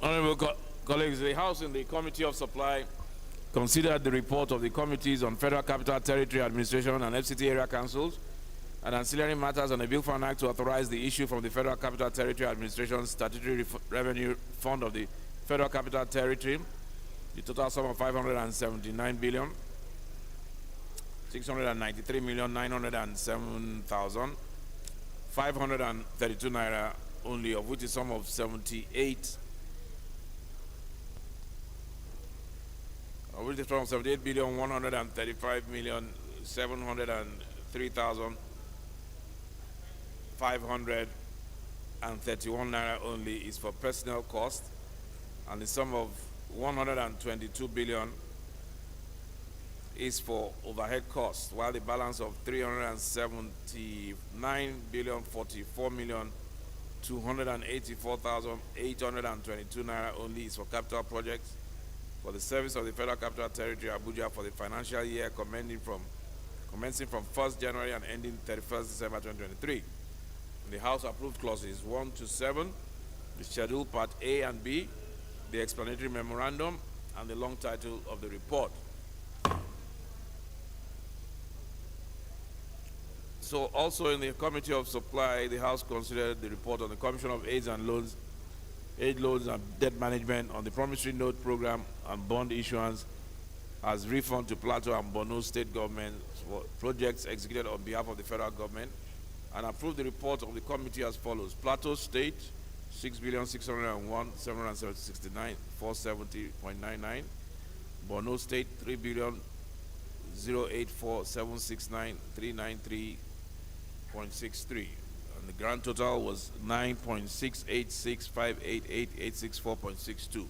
Honorable colleagues, the House and the Committee of Supply considered the report of the Committees on Federal Capital Territory Administration and FCT Area Councils and ancillary matters on a bill for an act to authorize the issue from the Federal Capital Territory Administration Statutory Revenue Fund of the Federal Capital Territory, the total sum of 579 billion, 693,907,532 naira only, of which the sum of 78,135,703,531 naira only is for personnel cost, and the sum of 122 billion is for overhead costs, while the balance of 379 billion 44 million 284,822 naira only is for capital projects for the service of the Federal Capital Territory Abuja for the financial year commencing from 1st January and ending 31st December 2023. The House approved clauses 1 to 7, the schedule part A and B, the explanatory memorandum, and the long title of the report. So also in the Committee of Supply, the House considered the report on the Commission of Aid Loans and Debt Management on the Promissory Note Program and Bond Issuance as refund to Plateau and Borno State governments for projects executed on behalf of the federal government, and approved the report of the committee as follows. Plateau State, 6,601,769,470.99. Borno State, 3,084,769,393.63. And the grand total was 9.686588864.62.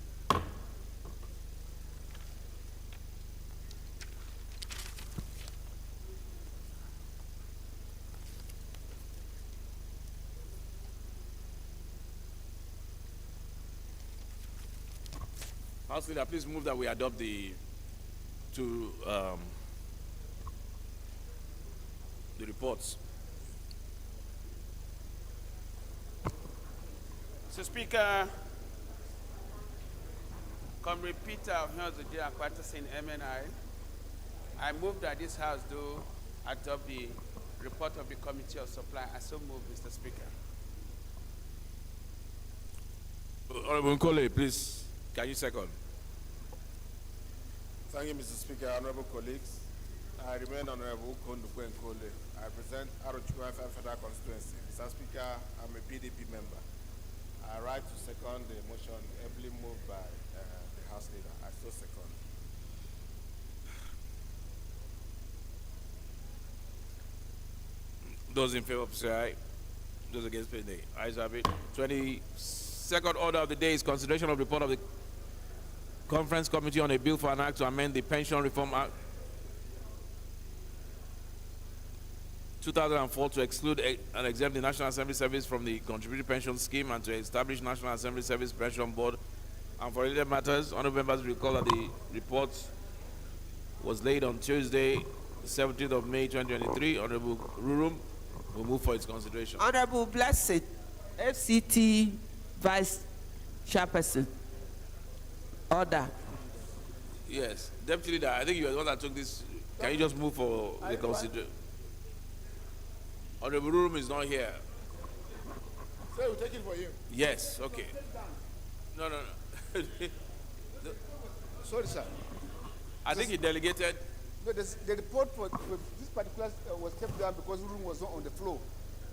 House Leader, please move that we adopt the reports. Mr. Speaker, Comrade Peter of Hionzuji Aquatis in MNI, I move that this House do adopt the report of the Committee of Supply. I so move, Mr. Speaker. Honorable Nkole, please, can you second? Thank you, Mr. Speaker. Honorable colleagues, I remain Honorable Kondukwe Nkole. I represent Arochukwu Federal Constituency. Mr. Speaker, I'm a PDP member. I rise to second the motion heavily moved by the House Leader. I so second. Those in favor, say aye. Those against, say nay. Ayes have it. 22nd order of the day is consideration of report of the Conference Committee on a bill for an act to amend the Pension Reform Act 2004 to exclude and exempt the National Assembly Service from the Contributory Pension Scheme and to establish National Assembly Service Pension Board. And for related matters, honorable members recall that the report was laid on Tuesday, 17th of May 2023. Honorable Rurum will move for its consideration. Honorable Blessed, FCT Vice Chairperson. Order. Yes, Deputy Leader, I think you are the one that took this. Can you just move for the consideration? Honorable Rurum is not here. So we'll take it for him. Yes, okay. No. Sorry, sir. I think he delegated. No, the report for this particular was kept down because Rurum was not on the floor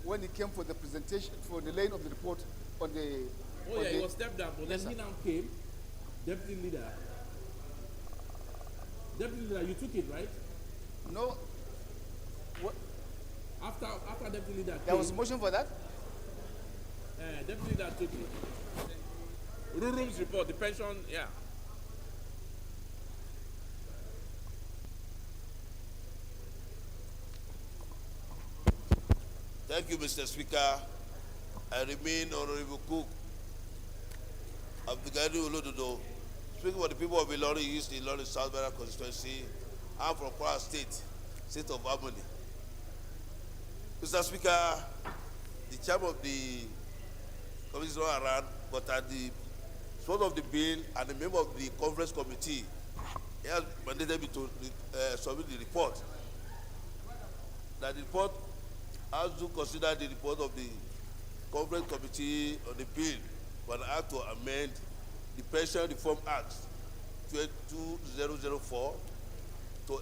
when he came for the presentation, for the laying of the report on the... Oh, yeah, he was stepped down, but yes, then he now came. Deputy Leader. Deputy Leader, you took it, right? No. What? After Deputy Leader There was a motion for that? Deputy Leader took it. Rurum's report, the pension, yeah. Thank you, Mr. Speaker. I remain Honorable Cook of the Gadi Olododo, speaking for the people of Ilori East, Ilori South Bera constituency. I'm from Kwara State, State of Harmony. Mr. Speaker, the chairman of the committee is not around, but at the sponsor of the bill and the member of the conference committee, he has mandated me to submit the report. That the report has to consider the report of the conference committee on the bill for an act to amend the Pension Reform Act 2004 to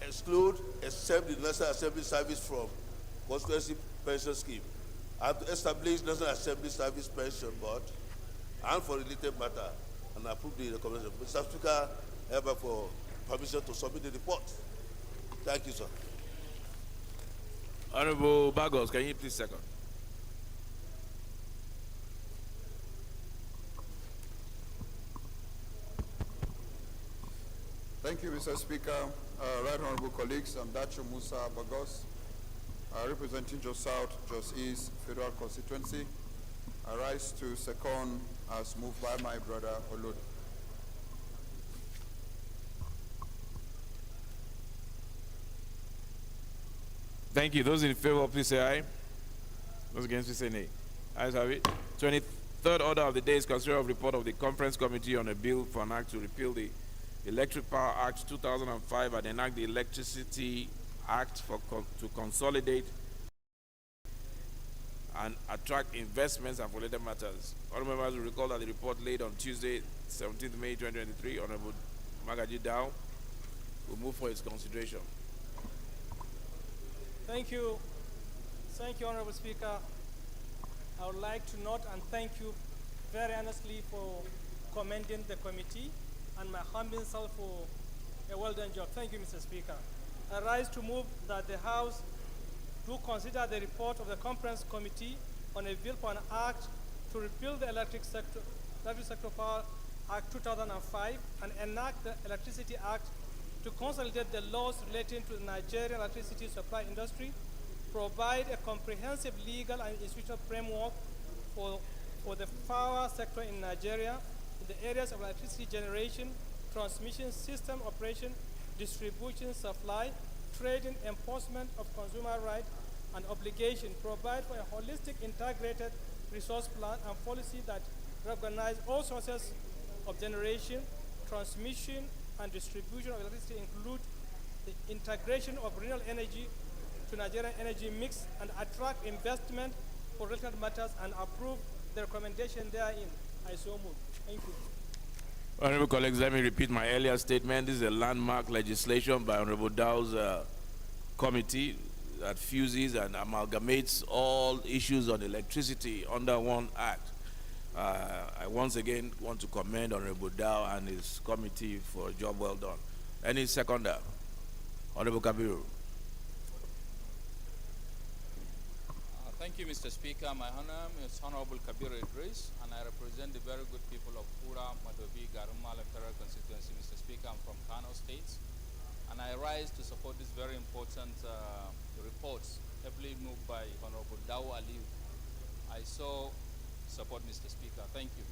exclude except the National Assembly Service from constituency pension scheme and to establish National Assembly Service Pension Board and for related matter and approve the recommendation. Mr. Speaker, I hereby for permission to submit the report. Thank you, sir. Honorable Bagos, can you please second? Thank you, Mr. Speaker. Right Honorable colleagues, I'm Dacho Musa Bagos, representing Jos South, Jos East Federal Constituency. I rise to second as moved by my brother Olod. Thank you. Those in favor, please say aye. Those against, please say nay. Ayes have it. 23rd order of the day is consideration of report of the Conference Committee on a bill for an act to repeal the Electric Power Act 2005 and enact the Electricity Act to consolidate and attract investments and related matters. Honorable members will recall that the report laid on Tuesday, 17th May 2023, Honorable Magaji Dow will move for its consideration. Thank you. Thank you, Honorable Speaker. I would like to note and thank you very earnestly for commending the committee and my humble self for a well-done job. Thank you, Mr. Speaker. I rise to move that the House do consider the report of the Conference Committee on a bill for an act to repeal the Electric Sector Power Act 2005 and enact the Electricity Act to consolidate the laws relating to the Nigerian electricity supply industry, provide a comprehensive legal and institutional framework for the power sector in Nigeria in the areas of electricity generation, transmission, system operation, distribution, supply, trading, enforcement of consumer rights and obligation, provide for a holistic integrated resource plan and policy that recognize all sources of generation, transmission, and distribution of electricity, include the integration of renewable energy to Nigerian energy mix and attract investment for related matters and approve the recommendation therein. I so move. Thank you. Honorable colleagues, let me repeat my earlier statement. This is a landmark legislation by Honorable Dow's committee that fuses and amalgamates all issues on electricity under one act. I once again want to commend Honorable Dow and his committee for a job well done. Any seconder? Honorable Kabiru. Thank you, Mr. Speaker. My name is Honorable Kabir Idris, and I represent the very good people of Pura, Madobi, Garuma electoral constituency, Mr. Speaker. I'm from Kano State, and I rise to support this very important report, heavily moved by Honorable Daw Aliu. I so support, Mr. Speaker. Thank you.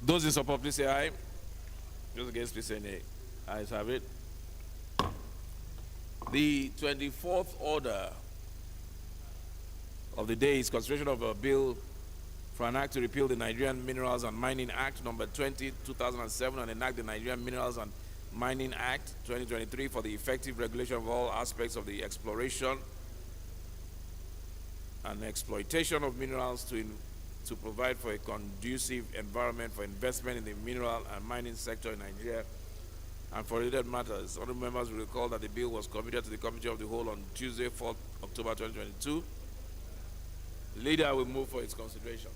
Those in support, please say aye. Those against, please say nay. Ayes have it. The 24th order of the day is consideration of a bill for an act to repeal the Nigerian Minerals and Mining Act number 20, 2007 and enact the Nigerian Minerals and Mining Act 2023 for the effective regulation of all aspects of the exploration and exploitation of minerals to provide for a conducive environment for investment in the mineral and mining sector in Nigeria and for related matters. Honorable members will recall that the bill was committed to the Committee of the Whole on Tuesday, 4th October 2022. The leader will move for its consideration.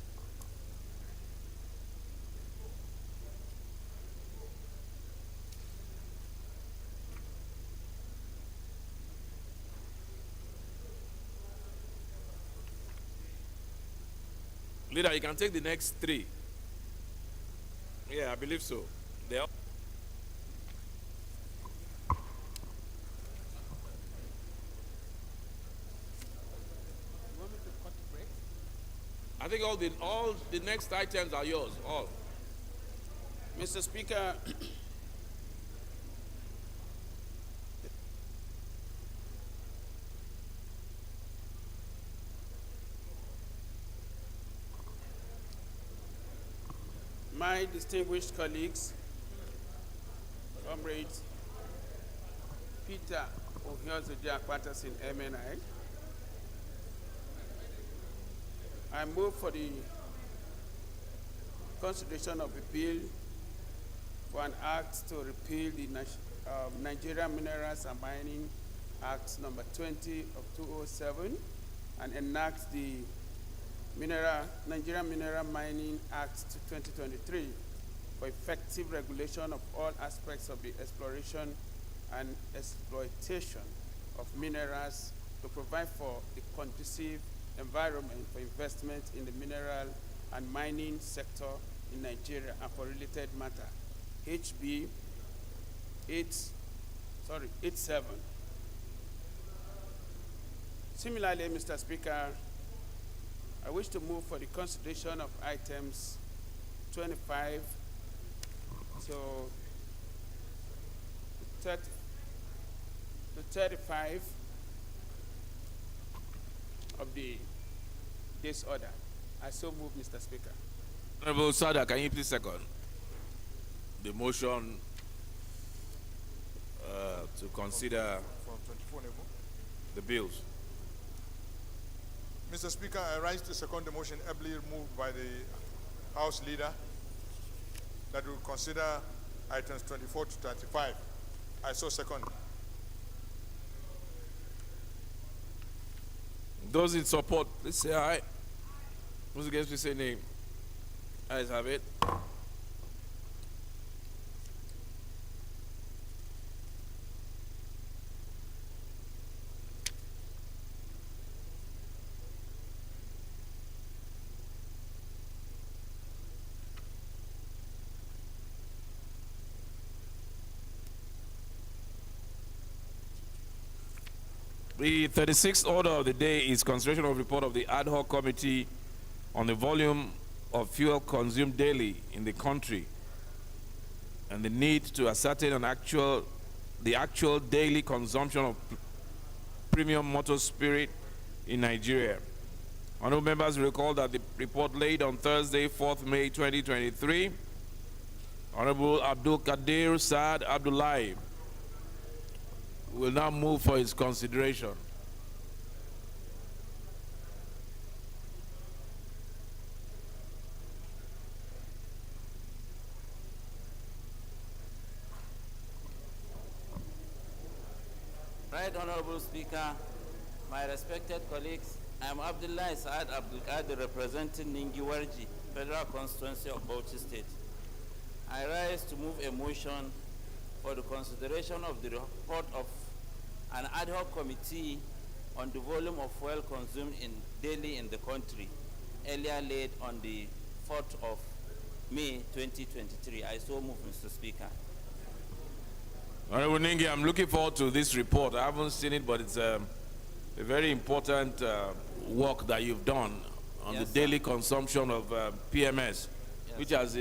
Leader, you can take the next three. Yeah, I believe so. They are. I think all the next items are yours, all. Mr. Speaker, my distinguished colleagues, comrades Peter Ohiozodia Patterson, MNI, I move for the consideration of a bill for an act to repeal the Nigerian Minerals and Mining Act number 20 of 2007 and enact the Nigerian Mineral Mining Act 2023 for effective regulation of all aspects of the exploration and exploitation of minerals to provide for a conducive environment for investment in the mineral and mining sector in Nigeria and for related matter. HB 87. Similarly, Mr. Speaker, I wish to move for the consideration of items 25 to 35 of this order. I so move, Mr. Speaker. Honorable Sada, can you please second the motion to consider From 24 level. the bills? Mr. Speaker, I rise to second the motion ably moved by the House Leader that will consider items 24 to 35. I so second. Those in support, please say aye. Those against, please say nay. Ayes have it. The 36th order of the day is consideration of report of the ad hoc committee on the volume of fuel consumed daily in the country and the need to ascertain the actual daily consumption of premium motor spirit in Nigeria. Honorable members recall that the report laid on Thursday, 4th May 2023, Honorable Abdul Kadir Saad Abdullahi will now move for his consideration. Right Honorable Speaker, my respected colleagues, I am Abdullah Saad Abdul Qadir representing Ningiwarji, Federal Constituency of Bauchi State. I rise to move a motion for the consideration of the report of an ad hoc committee on the volume of fuel consumed daily in the country, earlier laid on the 4th of May 2023. I so move, Mr. Speaker. Honorable Ningi, I'm looking forward to this report. I haven't seen it, but it's a very important work that you've done on the daily consumption of PMS, which has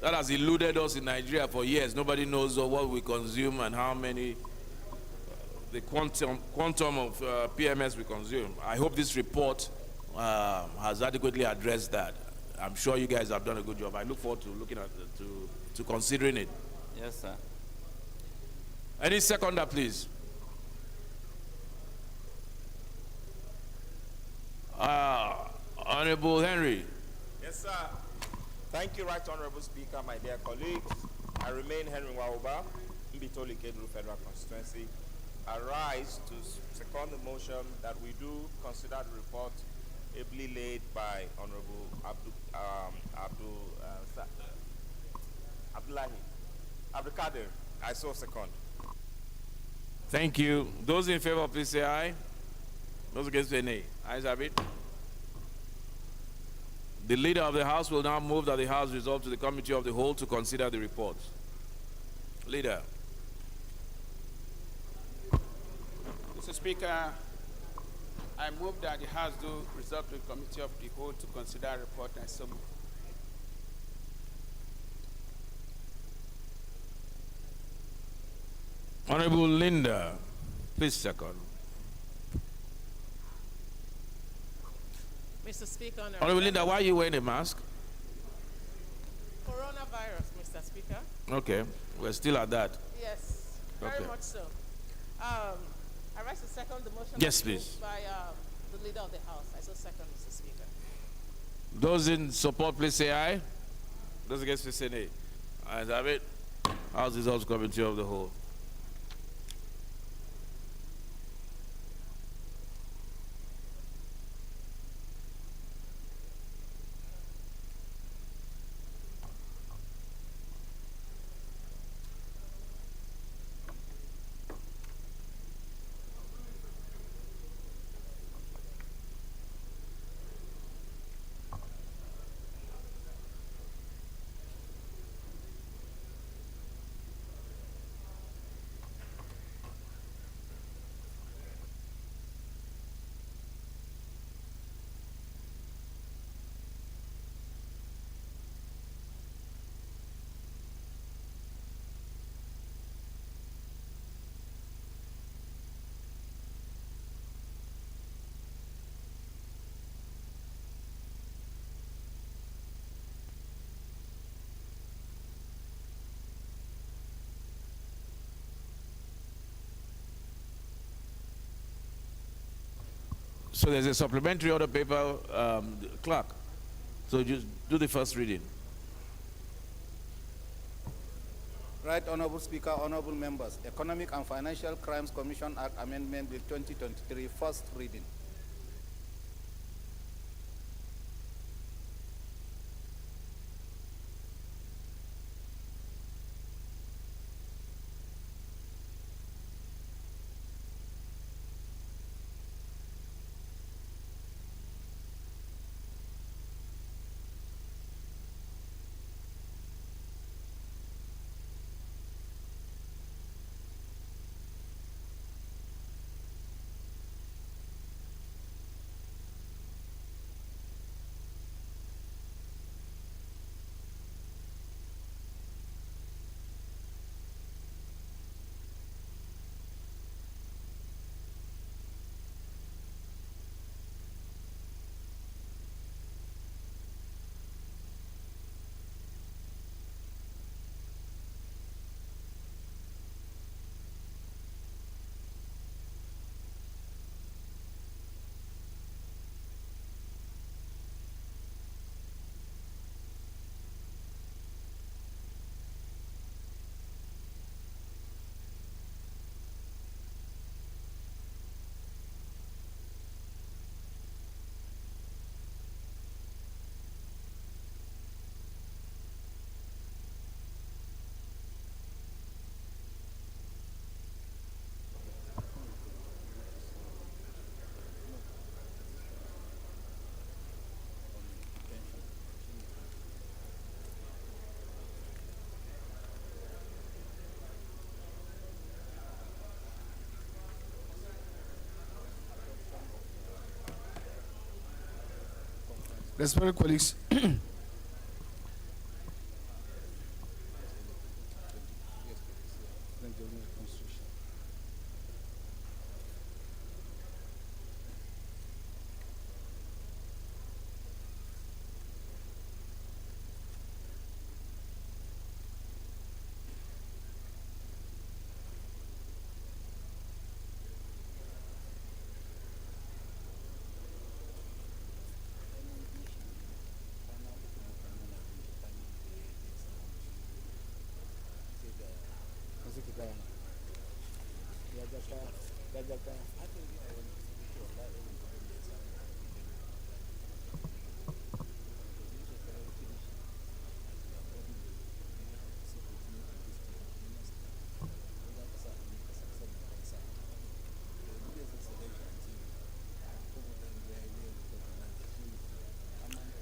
that has eluded us in Nigeria for years. Nobody knows what we consume and how many, the quantum of PMS we consume. I hope this report has adequately addressed that. I'm sure you guys have done a good job. I look forward to looking at to considering it. Yes, sir. Any seconder, please? Honorable Henry. Yes, sir. Thank you, Right Honorable Speaker, my dear colleagues. I remain Henry Wauba, Mbitoli Kedru Federal Constituency. I rise to second the motion that we do consider the report ably laid by Honorable Abdul Kadir. I so second. Thank you. Those in favor, please say aye. Those against say nay. Ayes have it. The leader of the House will now move that the House resolve to the Committee of the Whole to consider the report. Leader. Mr. Speaker, I move that the House do resolve to the Committee of the Whole to consider a report and so move. Honorable Linda, please second. Mr. Speaker, Honorable Linda, why are you wearing a mask? Coronavirus, Mr. Speaker. Okay, we're still at that. Yes, very much so. I rise to second the motion. Yes, please. By the leader of the House. I so second, Mr. Speaker. Those in support, please say aye. Those against, please say nay. Ayes have it. House resolves Committee of the Whole. So there's a supplementary order paper, clerk. So just do the first reading. Right Honorable Speaker, honorable members, Economic and Financial Crimes Commission Act Amendment Bill 2023, first reading. Respected colleagues,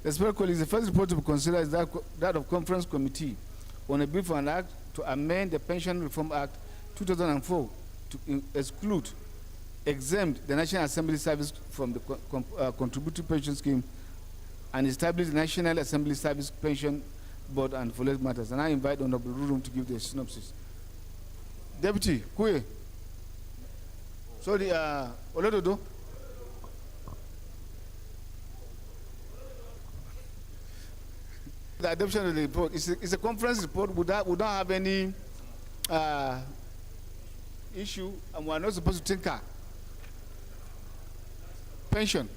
Respected colleagues, the first report to be considered is that of Conference Committee on a bill for an act to amend the Pension Reform Act 2004 to exclude, exempt the National Assembly Service from the contributory pension scheme and establish the National Assembly Service Pension Board and for matters. And I invite Honorable Rurum to give the synopsis. Deputy, Kuye. Sorry, Olododo. The adoption of the report it's a conference report. We don't have any issue, and we are not supposed to tinker. Pension.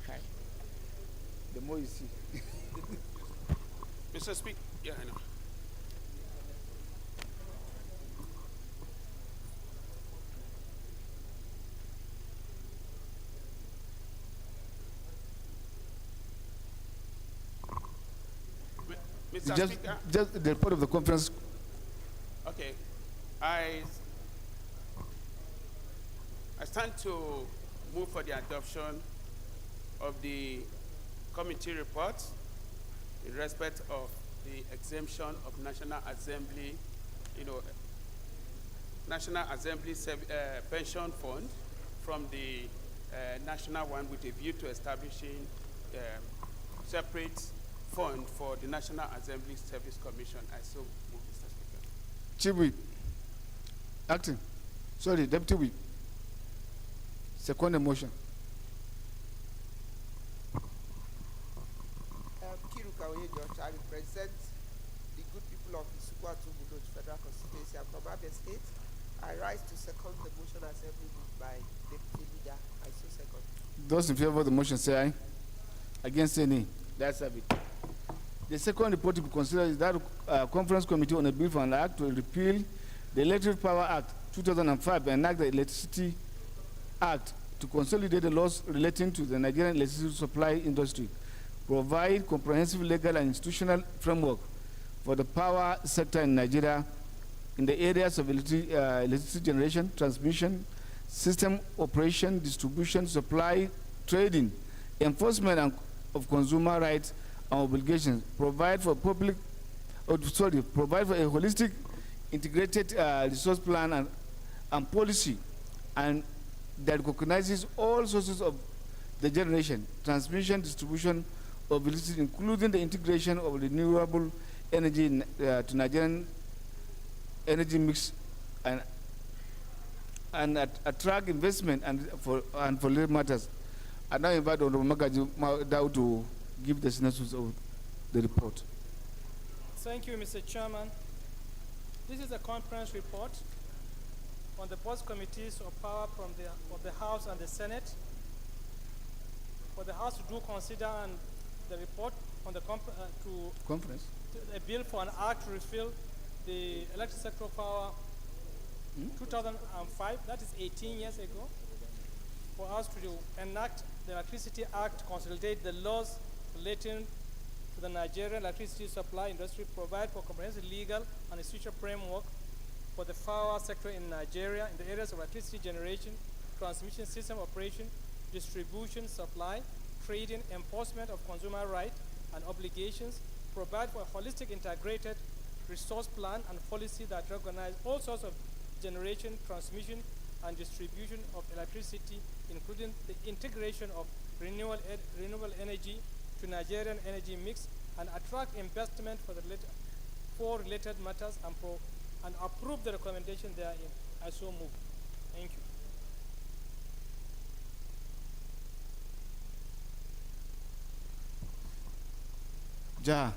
Hi. The more you see. Mr. Speaker, yeah, I know. Mr. Speaker. Just the report of the conference. Okay. I stand to move for the adoption of the committee report in respect of the exemption of National Assembly, National Assembly Pension Fund from the national one with a view to establishing separate fund for the National Assembly Service Commission. I so move, Mr. Speaker. Chief Whip. Acting. Sorry, Deputy Whip. Second the motion. Kiruka Oyejo, I represent the good people of Isukwatu Buloch Federal Constituency. I'm from Abia State. I rise to second the motion as moved by Deputy Leader. I so second. Those in favor of the motion say aye. Against say nay. That's it. The second report to be considered is that Conference Committee on a bill for an act to repeal the Electric Power Act 2005 and enact the Electricity Act to consolidate the laws relating to the Nigerian electricity supply industry, provide comprehensive legal and institutional framework for the power sector in Nigeria in the areas of electricity generation, transmission, system operation, distribution, supply, trading, enforcement of consumer rights and obligations, provide for provide for a holistic, integrated resource plan and policy, and that recognizes all sources of the generation, transmission, distribution of electricity, including the integration of renewable energy to Nigerian energy mix, and attract investment and for labor matters. I now invite Honorable Magaji Dao to give the synopsis of the report. Thank you, Mr. Chairman. This is a conference report on the both committees of power of the House and the Senate. For the House to do consider and the report on the conference. A bill for an act to refill the electric sector power 2005, that is 18 years ago, for us to enact the Electricity Act, consolidate the laws relating to the Nigerian electricity supply industry, provide for comprehensive legal and institutional framework for the power sector in Nigeria in the areas of electricity generation, transmission system operation, distribution, supply, trading, enforcement of consumer rights and obligations, provide for a holistic, integrated resource plan and policy that recognize all sorts of generation, transmission, and distribution of electricity, including the integration of renewable energy to Nigerian energy mix, and attract investment for related matters, and approve the recommendation therein. I so move. Thank you. Ja.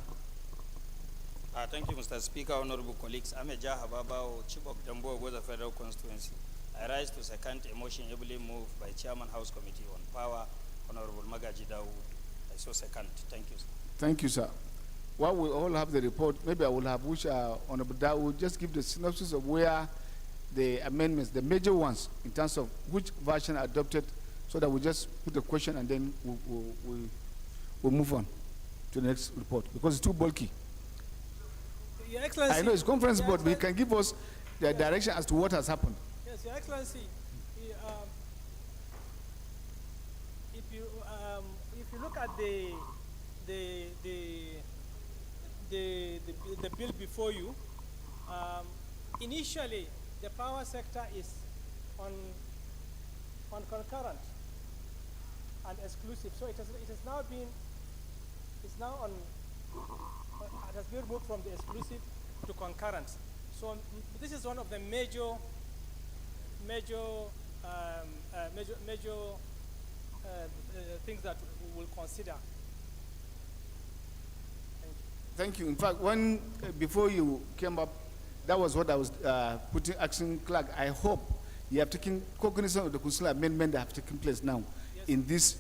Thank you, Mr. Speaker, honorable colleagues. I'm Ejah Hababao, Chief of Dambo, Goza Federal Constituency. I rise to second a motion ably moved by Chairman House Committee on Power, Honorable Magaji Dawood. I so second. Thank you, sir. Thank you, sir. While we all have the report, maybe I will have Honorable Dawood just give the synopsis of where the amendments, the major ones, in terms of which version adopted, so that we just put the question and then we'll move on to the next report, because it's too bulky. Your Excellency, I know it's conference board, but he can give us the direction as to what has happened. Yes, Your Excellency. If you look at the bill before you, initially the power sector is on concurrent and exclusive. So it has now been it has been moved from the exclusive to concurrent. So this is one of the major things that we will consider. Thank you. In fact, before you came up, that was what I was asking Clark. I hope you have taken cognizance of the constitutional amendment that have taken place now in this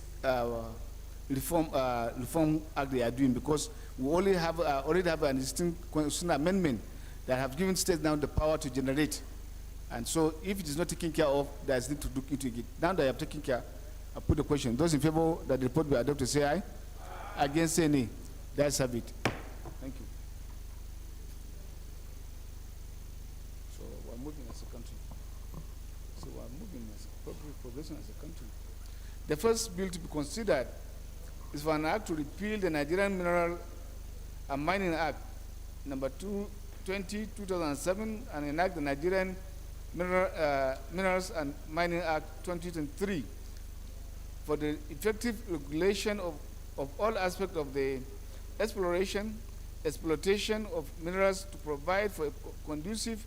reform act they are doing, because we already have an existing constitutional amendment that have given states now the power to generate. And so if it is not taken care of, there is need to look into it. Now that I have taken care, I put the question. Those in favor that the report be adopted, say aye. Aye. Against, say nay. That's have it. Thank you. So we're moving as a country. Progressing as a country. The first bill to be considered is for an act to repeal the Nigerian Mineral and Mining Act number 2007 and enact the Nigerian Minerals and Mining Act 2003 for the effective regulation of all aspects of the exploration, exploitation of minerals, to provide for a conducive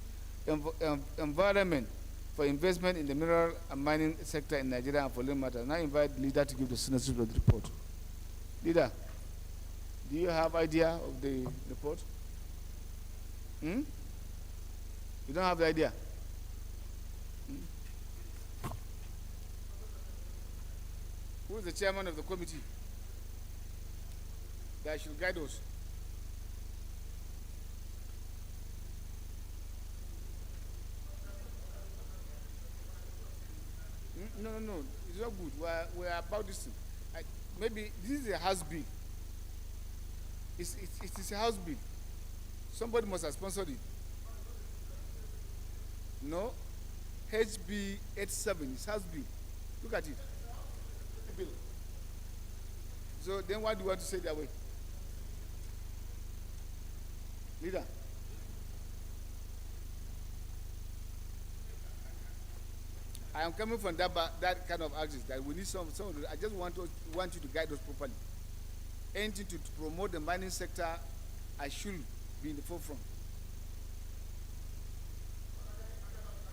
environment for investment in the mineral and mining sector in Nigeria and for little matters. Now I invite the leader to give the synopsis of the report. Leader, do you have idea of the report? You don't have the idea? Who is the chairman of the committee that should guide us? No, it's not good. We're about this thing. Maybe this is a house bill. It is a house bill. Somebody must have sponsored it. No? HB 87 is house bill. Look at it. Bill. So then what do you want to say that way? Leader. I am coming from that kind of axis that we need some I just want you to guide us properly. Anything to promote the mining sector, I should be in the forefront.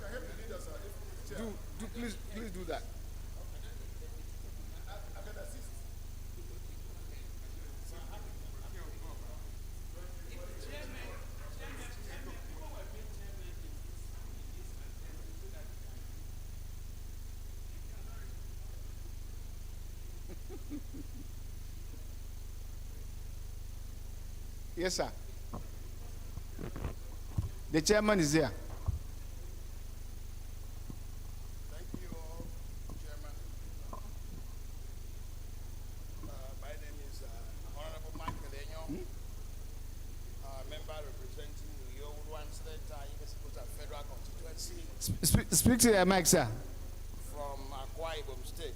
Can help the leader, sir. Please do that. I can assist. Yes, sir. The chairman is here. Thank you, Chairman. My name is Honorable Michael Enyo, member representing the Yoruba State Federal Constituency. Speak to your mic, sir. From Akwa Ibom State.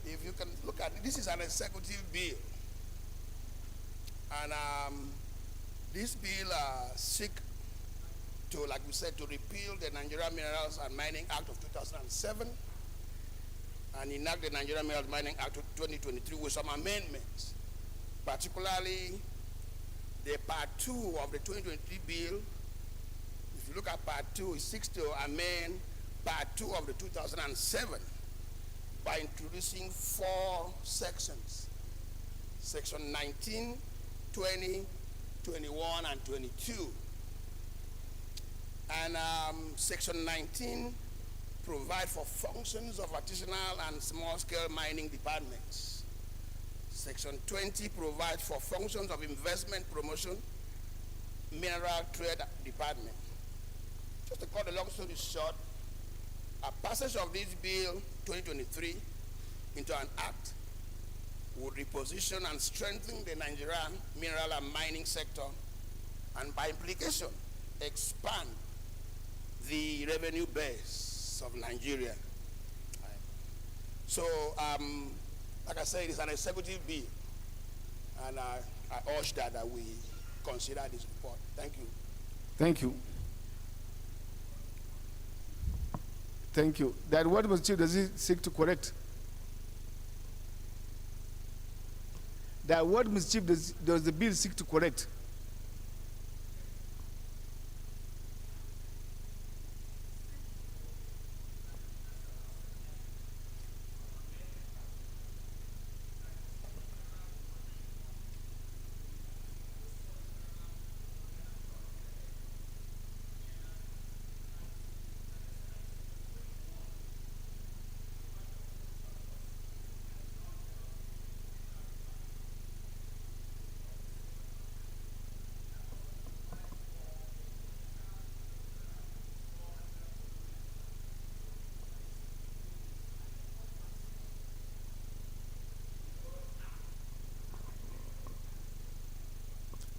If you can look at it, this is an executive bill. And This bill seek to, like we said, to repeal the Nigerian Minerals and Mining Act of 2007 and enact the Nigerian Minerals Mining Act of 2023 with some amendments, particularly the Part 2 of the 2023 bill. If you look at Part 2, it seeks to amend Part 2 of the 2007 by introducing 4 sections: Section 19, 20, 21, and 22. And Section 19 provides for functions of artisanal and small-scale mining departments. Section 20 provides for functions of investment promotion, mineral trade department. Just to cut the long story short, a passage of this bill 2023 into an act would reposition and strengthen the Nigerian mineral and mining sector, and by implication, expand the revenue base of Nigeria. So, like I said, it's an executive bill, and I urge that we consider this report. Thank you. Thank you. Thank you. That what mischief does it seek to correct? That what mischief does the bill seek to correct?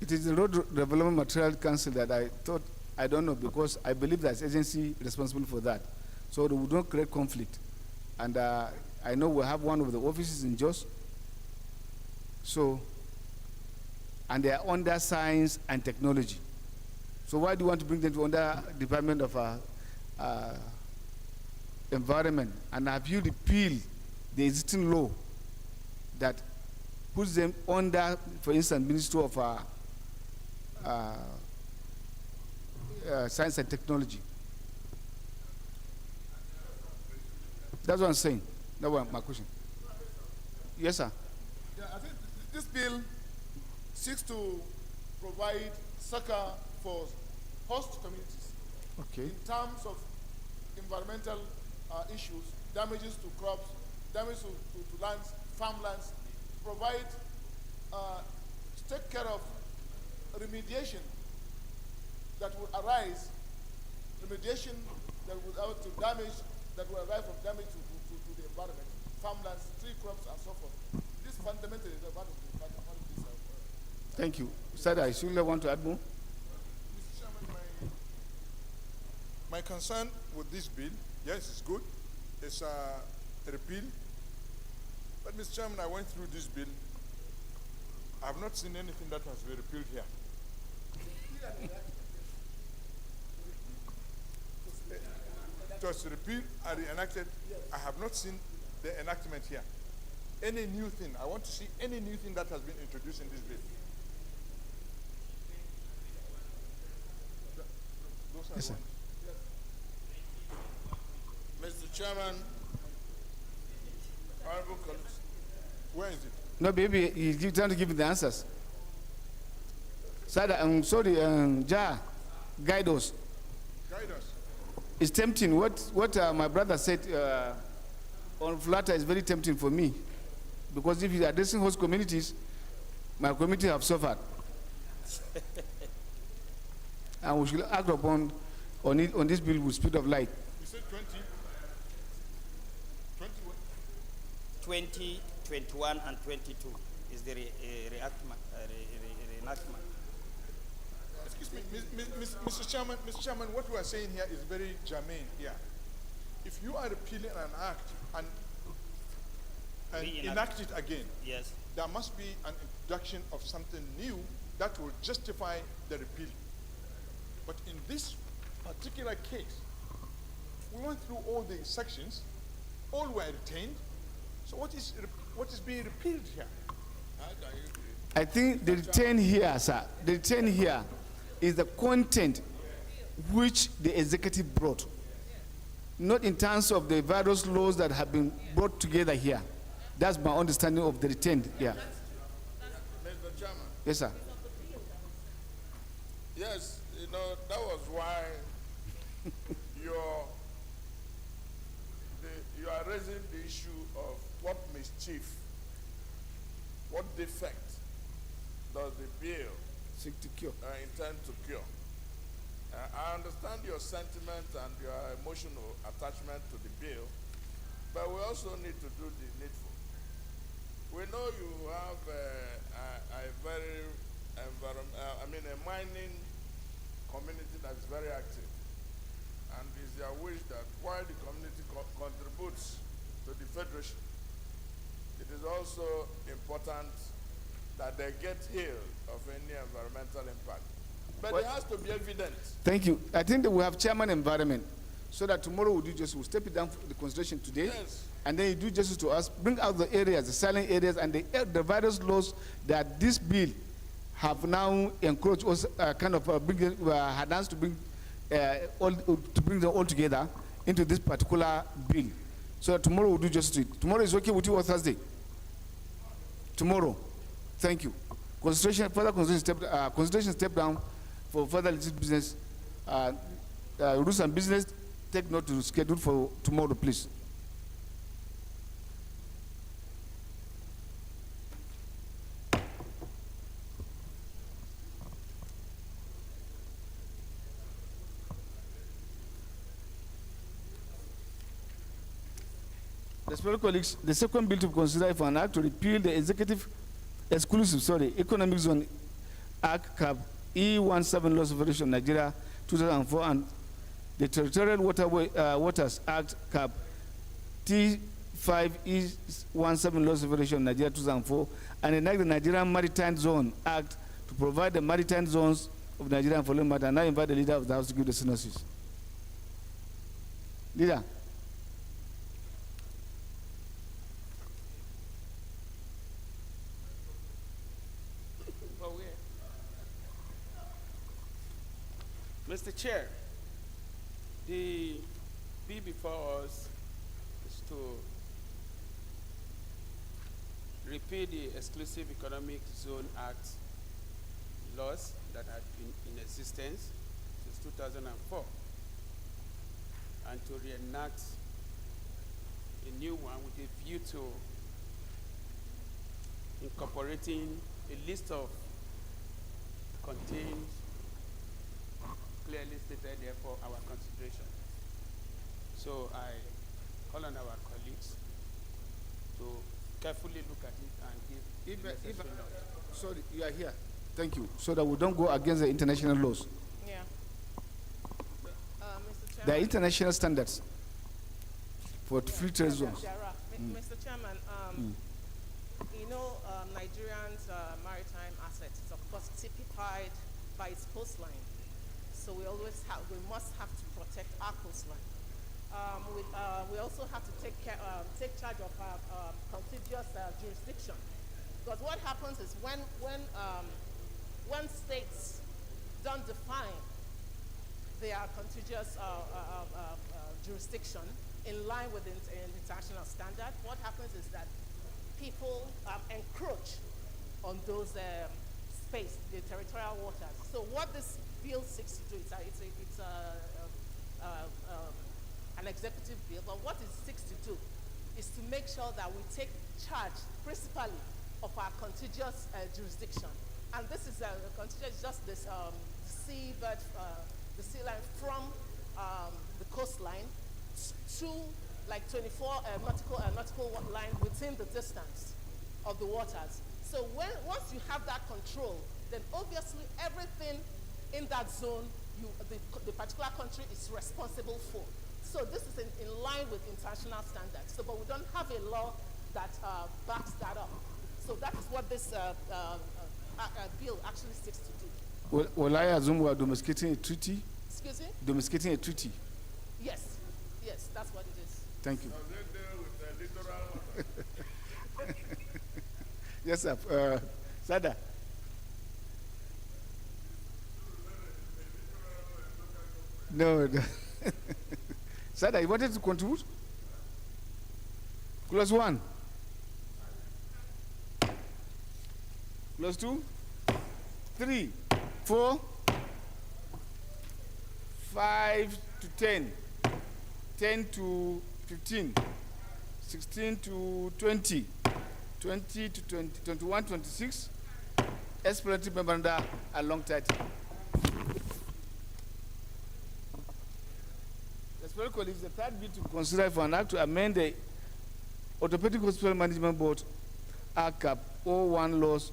It is the Road Development Material Council that I thought, I don't know, because I believe there's agency responsible for that. So we don't create conflict. And I know we have one of the offices in Jos. So, and they are under science and technology. So why do you want to bring them to under Department of Environment? And have you repealed the existing law that puts them under, for instance, Ministry of Science and Technology? That's what I'm saying. That was my question. Yes, sir. Yeah, I think this bill seeks to provide succor for host communities Okay. in terms of environmental issues, damages to crops, damage to lands, farmlands, provide, to take care of remediation that would arise, remediation that would to damage that will arise from damage to the environment, farmlands, tree crops, and so forth. This fundamentally is about this. Thank you. Sada, I still want to add more. Mr. Chairman, my concern with this bill, yes, it's good. It's a repeal. But, Mr. Chairman, I went through this bill. I have not seen anything that has been repealed here. It was repealed and reenacted. I have not seen the enactment here. Any new thing, I want to see any new thing that has been introduced in this bill. Yes, sir. Mr. Chairman, honorable colleagues, where is it? No, baby, he's trying to give me the answers. Sada, I'm sorry, Ja, guide us. Guide us. It's tempting. What my brother said on Flatter is very tempting for me. Because if you're addressing host communities, my community have suffered. And we should act upon on this bill with speed of light. You said 20? 20, 21, and 22 is the reenactment. Excuse me, Mr. Chairman, what we are saying here is very germane here. If you are repealing an act and enact it again, yes, there must be an introduction of something new that will justify the repeal. But in this particular case, we went through all the sections, all were retained. So what is being repealed here? I think the retain here, sir, the retain here is the content which the executive brought, not in terms of the various laws that have been brought together here. That's my understanding of the retained here. Mr. Chairman. Yes, sir. Yes, that was why you are raising the issue of what mischief, what defect does the bill seek to cure? Intend to cure. I understand your sentiment and your emotional attachment to the bill, but we also need to do the needful. We know you have a very a mining community that is very active, and it's their wish that while the community contributes to the federation, it is also important that they get healed of any environmental impact. But it has to be evident. Thank you. I think that we have chairman environment, so that tomorrow we'll do justice. We'll step it down for the consideration today, yes, and then you do justice to us, bring out the areas, the silent areas, and the various laws that this bill have now encouraged us, had us to bring them all together into this particular bill. So that tomorrow we'll do justice to it. Tomorrow is okay with you or Thursday? Tomorrow. Thank you. Consideration step down for further legit business. Rules and business, take note to schedule for tomorrow, please. Respected colleagues, the second bill to consider for an act to repeal the executive economic zone act cap E17 Laws of Federation of Nigeria 2004 and the Territorial Waters Act cap T5 E17 Laws of Federation of Nigeria 2004 and enact the Nigerian Maritime Zone Act to provide the maritime zones of Nigeria and following matter. And I invite the leader of the House to give the synopsis. Leader. Mr. Chair, the bill before us is to repeal the Exclusive Economic Zone Act laws that had been in existence since 2004 and to reenact a new one with a view to incorporating a list of contained clearly stated there for our consideration. So I call on our colleagues to carefully look at it and give sorry, you are here. Thank you. So that we don't go against the international laws. Yeah. Mr. Chairman. There are international standards for free trade zones. Mr. Chairman, you know, Nigerians' maritime assets is of course typified by its coastline. So we must have to protect our coastline. We also have to take charge of our contiguous jurisdiction, because what happens is when states don't define their contiguous jurisdiction in line with the international standard, what happens is that people encroach on those space, the territorial waters. So what this bill seeks to do, it's an executive bill, but what it seeks to do is to make sure that we take charge principally of our contiguous jurisdiction. And this is contiguous, just this seabed, the sea line from the coastline to like 24 nautical line within the distance of the waters. So once you have that control, then obviously everything in that zone, the particular country is responsible for. So this is in line with international standards. So, but we don't have a law that backs that up. So that is what this bill actually seeks to do. Will I assume we are domesticating a treaty? Excuse me? Domesticating a treaty. Yes, yes, that's what it is. Thank you. Yes, sir. Sada. No. Sada, you wanted to contribute? Clause 1. Clause 2. 3, 4, 5 to 10, 10 to 15, 16 to 20, 20 to 20, 21, 26, explanatory memoranda along title. Respected colleagues, the third bill to consider for an act to amend the Orthopedic Hospital Management Board ACAP 010 Laws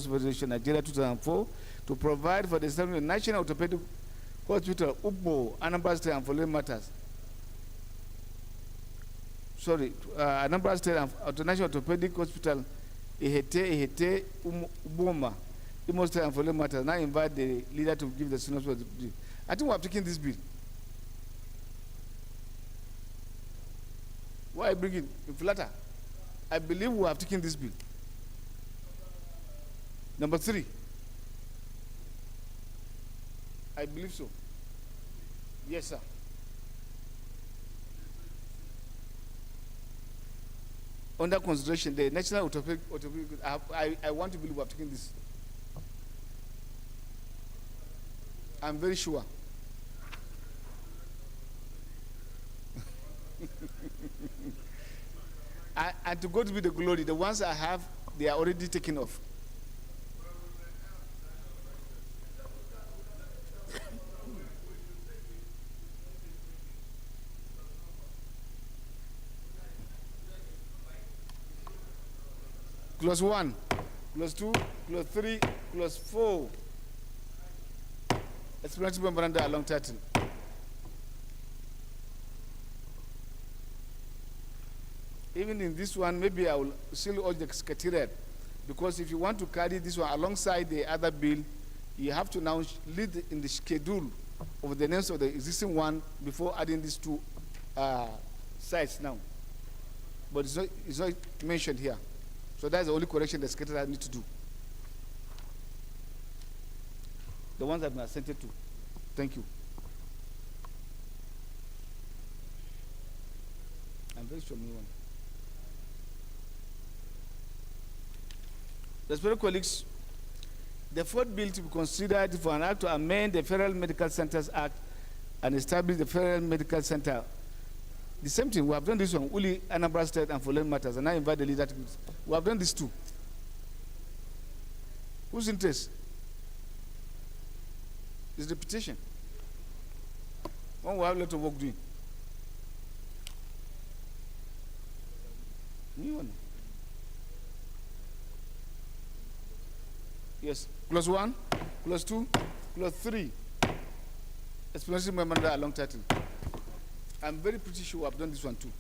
Federation Nigeria 2004 to provide for the establishment of National Orthopedic Hospital UPMO Anambra State and following matters. Anambra State and National Orthopedic Hospital Ehete Uboma Imo State and following matters. Now invite the leader to give the synopsis of the bill. I think we have taken this bill. Why I bring it in flatter? I believe we have taken this bill. Number 3. I believe so. Yes, sir. Under consideration, the National Orthopedic I want to believe we have taken this. I'm very sure. And to God be the glory, the ones I have, they are already taken off. Clause 1, Clause 2, Clause 3, Clause 4. Explanatory memoranda along title. Even in this one, maybe I will still urge the secretariat, because if you want to carry this one alongside the other bill, you have to now lead in the schedule of the names of the existing one before adding these two sites now. But it's not mentioned here. So that's the only correction the secretariat need to do. The ones that have been assented to. Thank you. I'm very sure no one. Respected colleagues, the fourth bill to be considered for an act to amend the Federal Medical Centers Act and establish the Federal Medical Center. The same thing, we have done this one, Uli, Anambra State, and following matters, and I invite the leader to do this. We have done this too. Whose interest? It's the petition. One will have a lot of work doing. New one. Yes, Clause 1, Clause 2, Clause 3. Explanatory memoranda along title. I'm very pretty sure I've done this one too.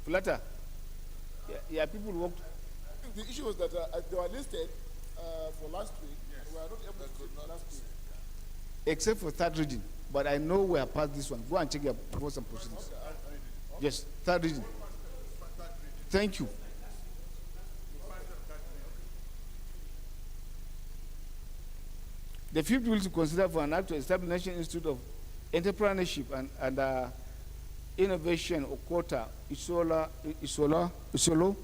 Flatter. Yeah, people worked. The issue was that they were listed for last week. Yes. We are not able to take last week. Except for third reading. But I know we have passed this one. Go and check your votes and proceedings. Okay. Yes, third reading. Thank you. The fifth bill to consider for an act to establish National Institute of Entrepreneurship and Innovation, Okota, Isolo,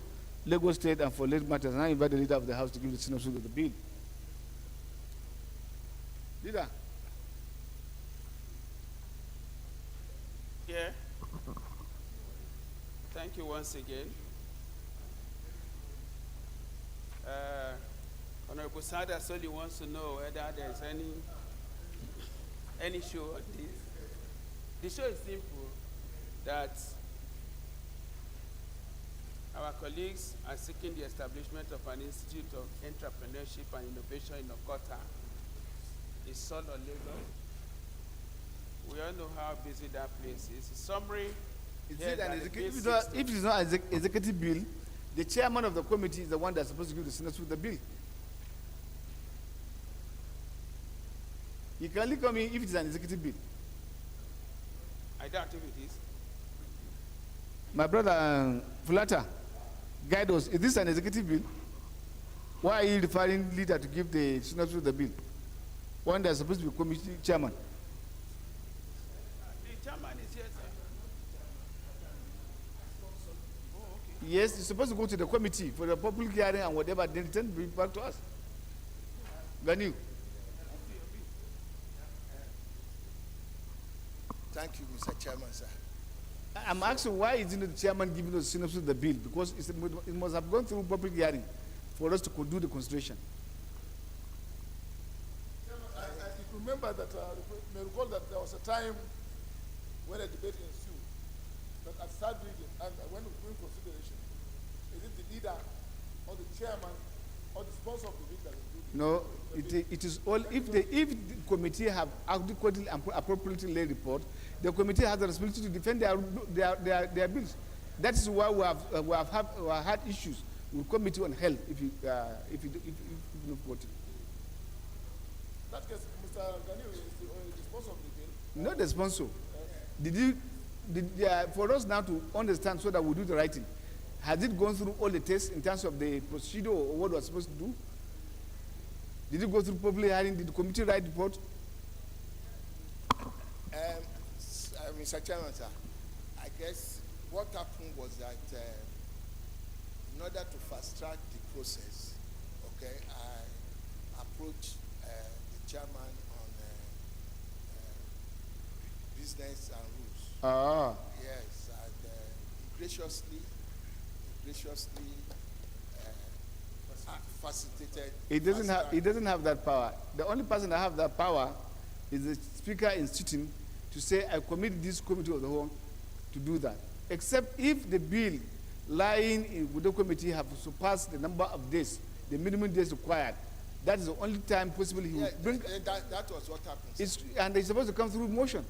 Lagos State, and for late matters. And I invite the leader of the House to give the synopsis of the bill. Leader. Yeah. Thank you once again. Honorable Sada solely wants to know whether there's any show on this. The show is simple, that our colleagues are seeking the establishment of an Institute of Entrepreneurship and Innovation in Okota. It's Solo, Lagos. We all know how busy that place is. A summary. If it's not an executive bill, the chairman of the committee is the one that's supposed to give the synopsis of the bill. You can only come in if it is an executive bill. I doubt if it is. My brother Fulata, guide us. Is this an executive bill? Why are you referring leader to give the synopsis of the bill? When they're supposed to be committee chairman. The chairman is here, sir. Yes, it's supposed to go to the committee for the public hearing and whatever, then return back to us. Ganu. Thank you, Mr. Chairman, sir. I'm asking why isn't the chairman giving us synopsis of the bill? Because it must have gone through public hearing for us to do the consideration. I remember that, may recall that there was a time when a debate ensued, that at third reading, and when we bring consideration, is it the leader or the chairman or the sponsor of the bill that will do it? No, it is all, if the committee have adequately and appropriately laid report, the committee has the responsibility to defend their bills. That is why we have had issues with committee on health if you not voted. In that case, Mr. Gani is the sponsor of the bill. Not the sponsor. For us now to understand so that we do the right thing, has it gone through all the tests in terms of the procedure or what we're supposed to do? Did it go through public hearing? Did the committee write report? Mr. Chairman, sir, I guess what happened was that in order to fast track the process, okay, I approached the chairman on business and rules. Ah. Yes, and he graciously facilitated. He doesn't have that power. The only person that have that power is the speaker in sitting to say, I commit this committee of the whole to do that. Except if the bill lying with the committee have surpassed the number of days, the minimum days required. That is the only time possible he will bring. That was what happened. And it's supposed to come through motion.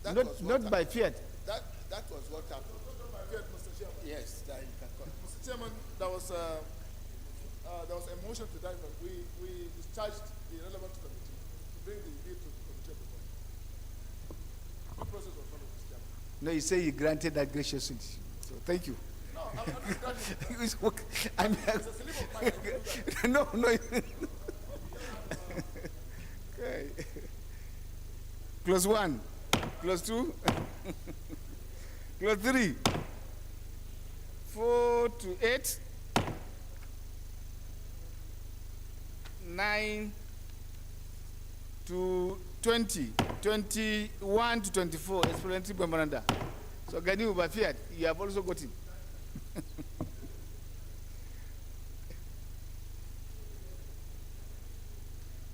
Not by fiat. That was what happened. Mr. Chairman. Yes, that you can call. Mr. Chairman, there was a motion to that, but we discharged the relevant committee to bring the bill to the committee of the board. The process was followed, Mr. Chairman. No, you say you granted that graciously. So thank you. No, I'm not granting it. It's okay. It's a slip of mind. I No. Okay. Clause 1, clause 2, clause 3, 4 to 8, 9 to 20, 21 to 24, explanatory memoranda. So Gani Ubafiat, you have also got it.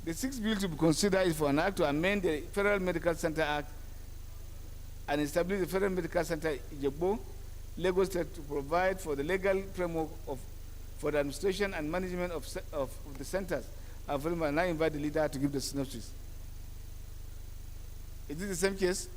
The sixth bill to be considered is for an act to amend the Federal Medical Center Act and establish the Federal Medical Center Ijebo, Lagos State, to provide for the legal framework for the administration and management of the centers. I now invite the leader to give the synopsis. Is it the same case?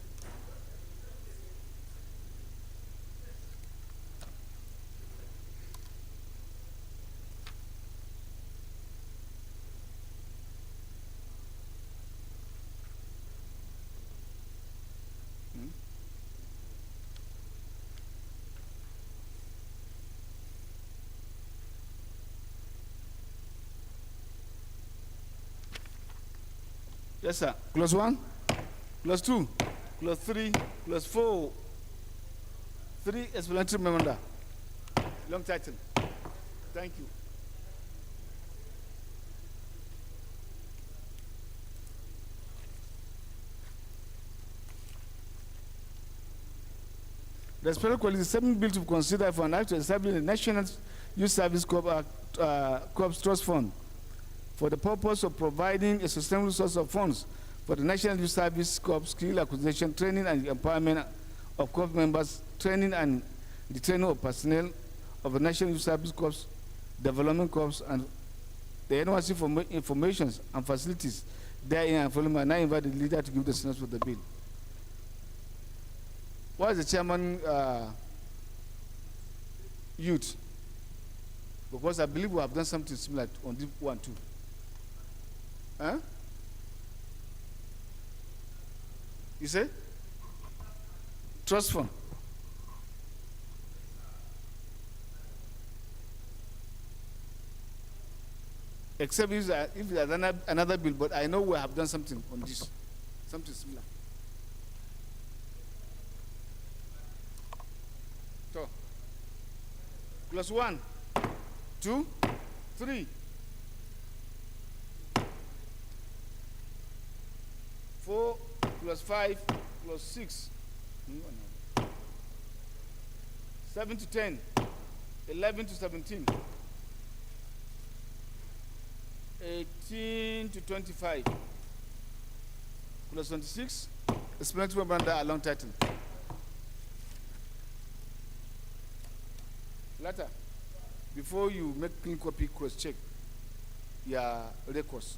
Yes, sir. Clause 1, clause 2, clause 3, clause 4, 3 explanatory memoranda. Long title. Thank you. The Special Quality 7 bill to be considered for an act to establish the National Youth Service Corps Trust Fund for the purpose of providing a sustainable source of funds for the National Youth Service Corps skill acquisition, training and empowerment of Corps members, training and the training of personnel of the National Youth Service Corps, Development Corps, and the NYC for information and facilities therein and following. I now invite the leader to give the synopsis of the bill. Why is the chairman youth? Because I believe we have done something similar on this one too. Huh? You say? Trust fund. Except if there's another bill, but I know we have done something on this, something similar. So, plus 1, 2, 3, 4, plus 5, plus 6, 7 to 10, 11 to 17. 18 to 25 plus 26 explanatory memoranda along title. Later, before you make clean copy cross check your records,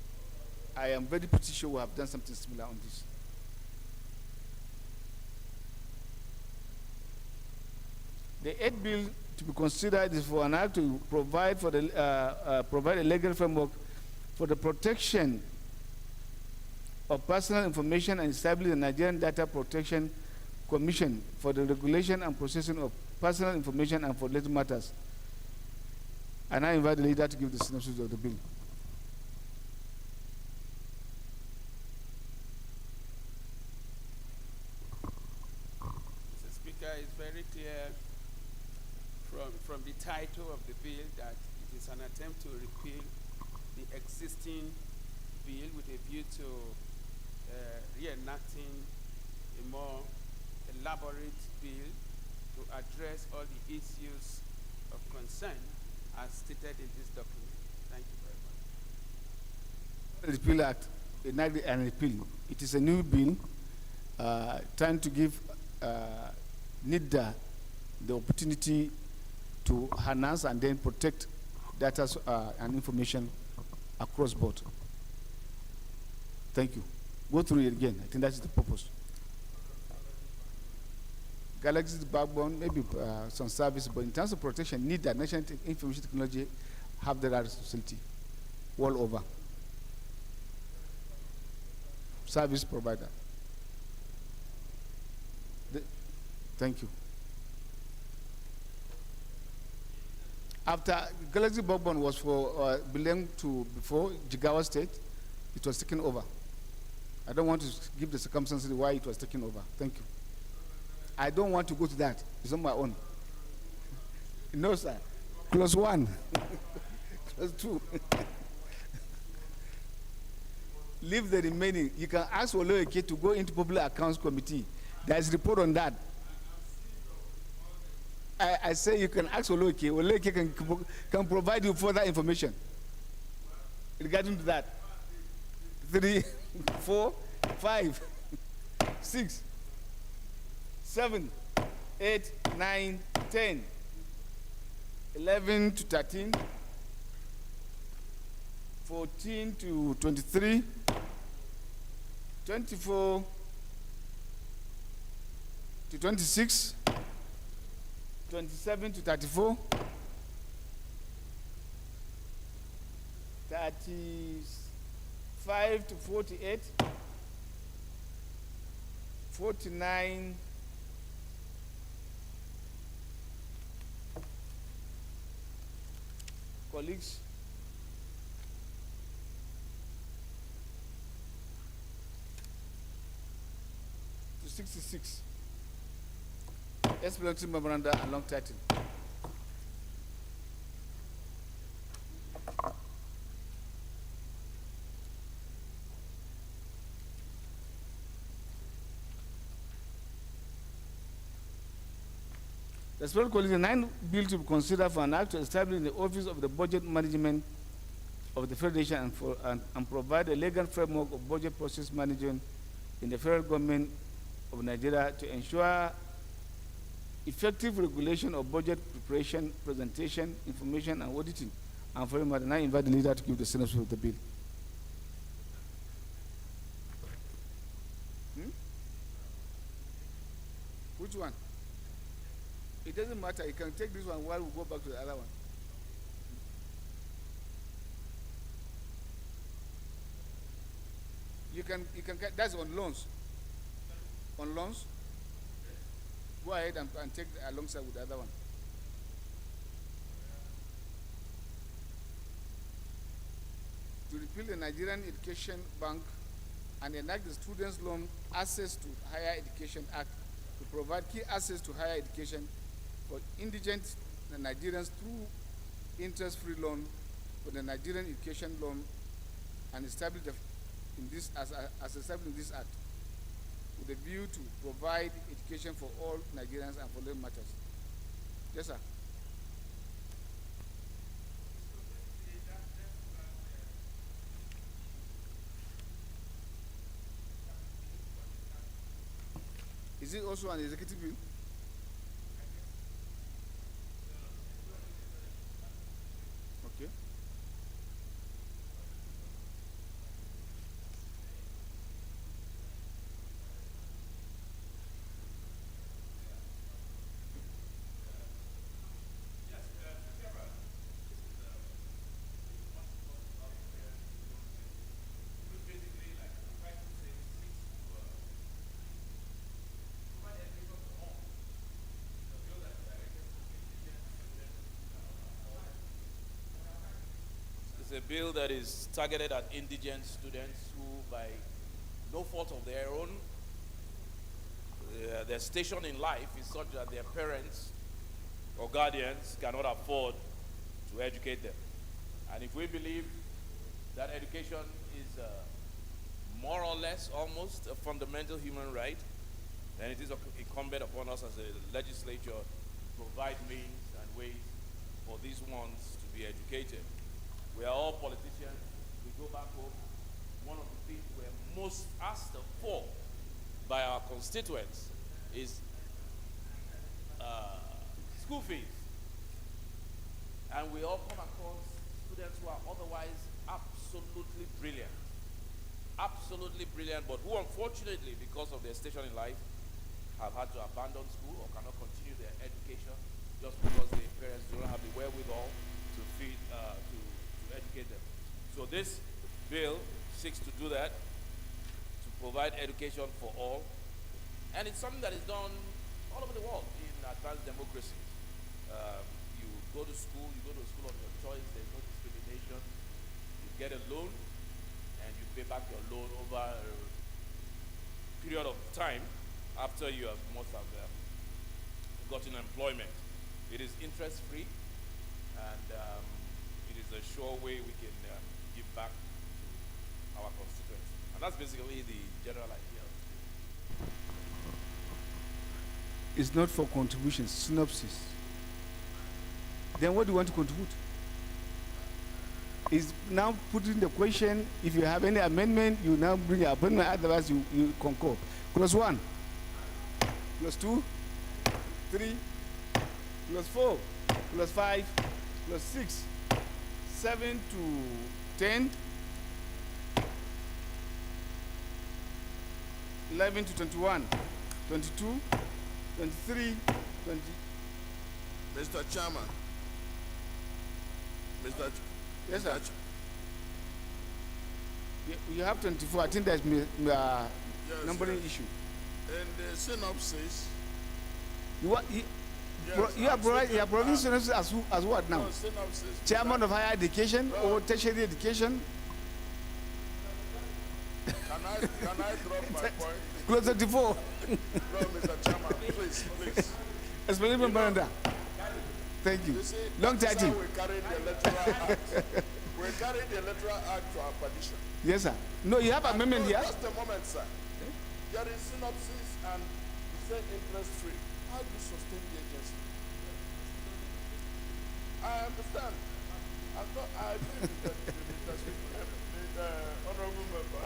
I am very pretty sure we have done something similar on this. The eighth bill to be considered is for an act to provide for the provide a legal framework for the protection of personal information and establish the Nigerian Data Protection Commission for the regulation and processing of personal information and for related matters. And I invite the leader to give the synopsis of the bill. Mr. Speaker, it's very clear from the title of the bill that it is an attempt to repeal the existing bill with a view to reenacting a more elaborate bill to address all the issues of concern as stated in this document. Thank you very much. The Repeal Act, enact and repeal. It is a new bill trying to give NIDA the opportunity to harness and then protect data and information across board. Thank you. Go through it again. I think that's the purpose. Galaxy's backbone, maybe some service, but in terms of protection, need that national information technology have the right facility all over. Service provider. Thank you. After Galaxy backbone was for belonged to before Jigawa State, it was taken over. I don't want to give the circumstances why it was taken over. Thank you. I don't want to go to that. It's on my own. No, sir. Clause 1. Clause 2. Leave the remaining. You can ask Oloeke to go into Public Accounts Committee. There is a report on that. I say you can ask Oloeke. Oloeke can provide you further information regarding to that. 3, 4, 5, 6, 7, 8, 9, 10, 11 to 13, 14 to 23, 24 to 26, 27 to 34, 35 to 48, 49, colleagues, to 66. Explanatory memoranda and long title. The Special Colleague, the 9th bill to be considered for an act to establish the Office of the Budget Management of the Federation and provide a legal framework of budget process management in the federal government of Nigeria to ensure effective regulation of budget preparation, presentation, information, and auditing. And for him, I invite the leader to give the synopsis of the bill. Which one? It doesn't matter. You can take this one while we go back to the other one. You can that's on loans. on loans? Go ahead and take alongside with the other one. To repeal the Nigerian Education Bank and enact the Students' Loan Access to Higher Education Act to provide key access to higher education for indigent Nigerians through interest-free loan for the Nigerian Education Loan and establish in this as established in this act, with a view to provide education for all Nigerians and for all matters. Yes, sir. Is it also an executive bill? Okay. It's a bill that is targeted at indigent students who, by no fault of their own, their station in life is such that their parents or guardians cannot afford to educate them. And if we believe that education is more or less almost a fundamental human right, then it is incumbent upon us as a legislature to provide means and ways for these ones to be educated. We are all politicians. We go back home. One of the things we're most asked for by our constituents is school fees. And we all come across students who are otherwise absolutely brilliant. Absolutely brilliant, but who unfortunately, because of their station in life, have had to abandon school or cannot continue their education just because their parents do not have the wherewithal to feed, to educate them. So this bill seeks to do that, to provide education for all. And it's something that is done all over the world in advanced democracies. You go to school, you go to a school of your choice, there's no discrimination. You get a loan, and you pay back your loan over a period of time after you must have gotten employment. It is interest-free, and it is a sure way we can give back to our constituents. And that's basically the general idea. It's not for contributions, synopsis. Then what do you want to contribute? Is now putting the question, if you have any amendment, you now bring your amendment, otherwise you concur. Clause 1, clause 2, 3, clause 4, clause 5, clause 6, 7 to 10, 11 to 21, 22, 23, 20. Mr. Chairman. Yes, sir. You have 24. I think that's numbering issue. And the synopsis. You are providing synopsis as what now? No, synopsis. Chairman of higher education or tertiary education? Can I drop my point? Clause 34. No, Mr. Chairman, please. Explanation from Miranda. Thank you. See, Long that's title. how we carried the electoral act. We carried the electoral act to our perdition. Yes, sir. No, you have amendment here. Just a moment, sir. There is synopsis and you said interest free. How do you sustain the agency? I understand. I agree with the honorable member.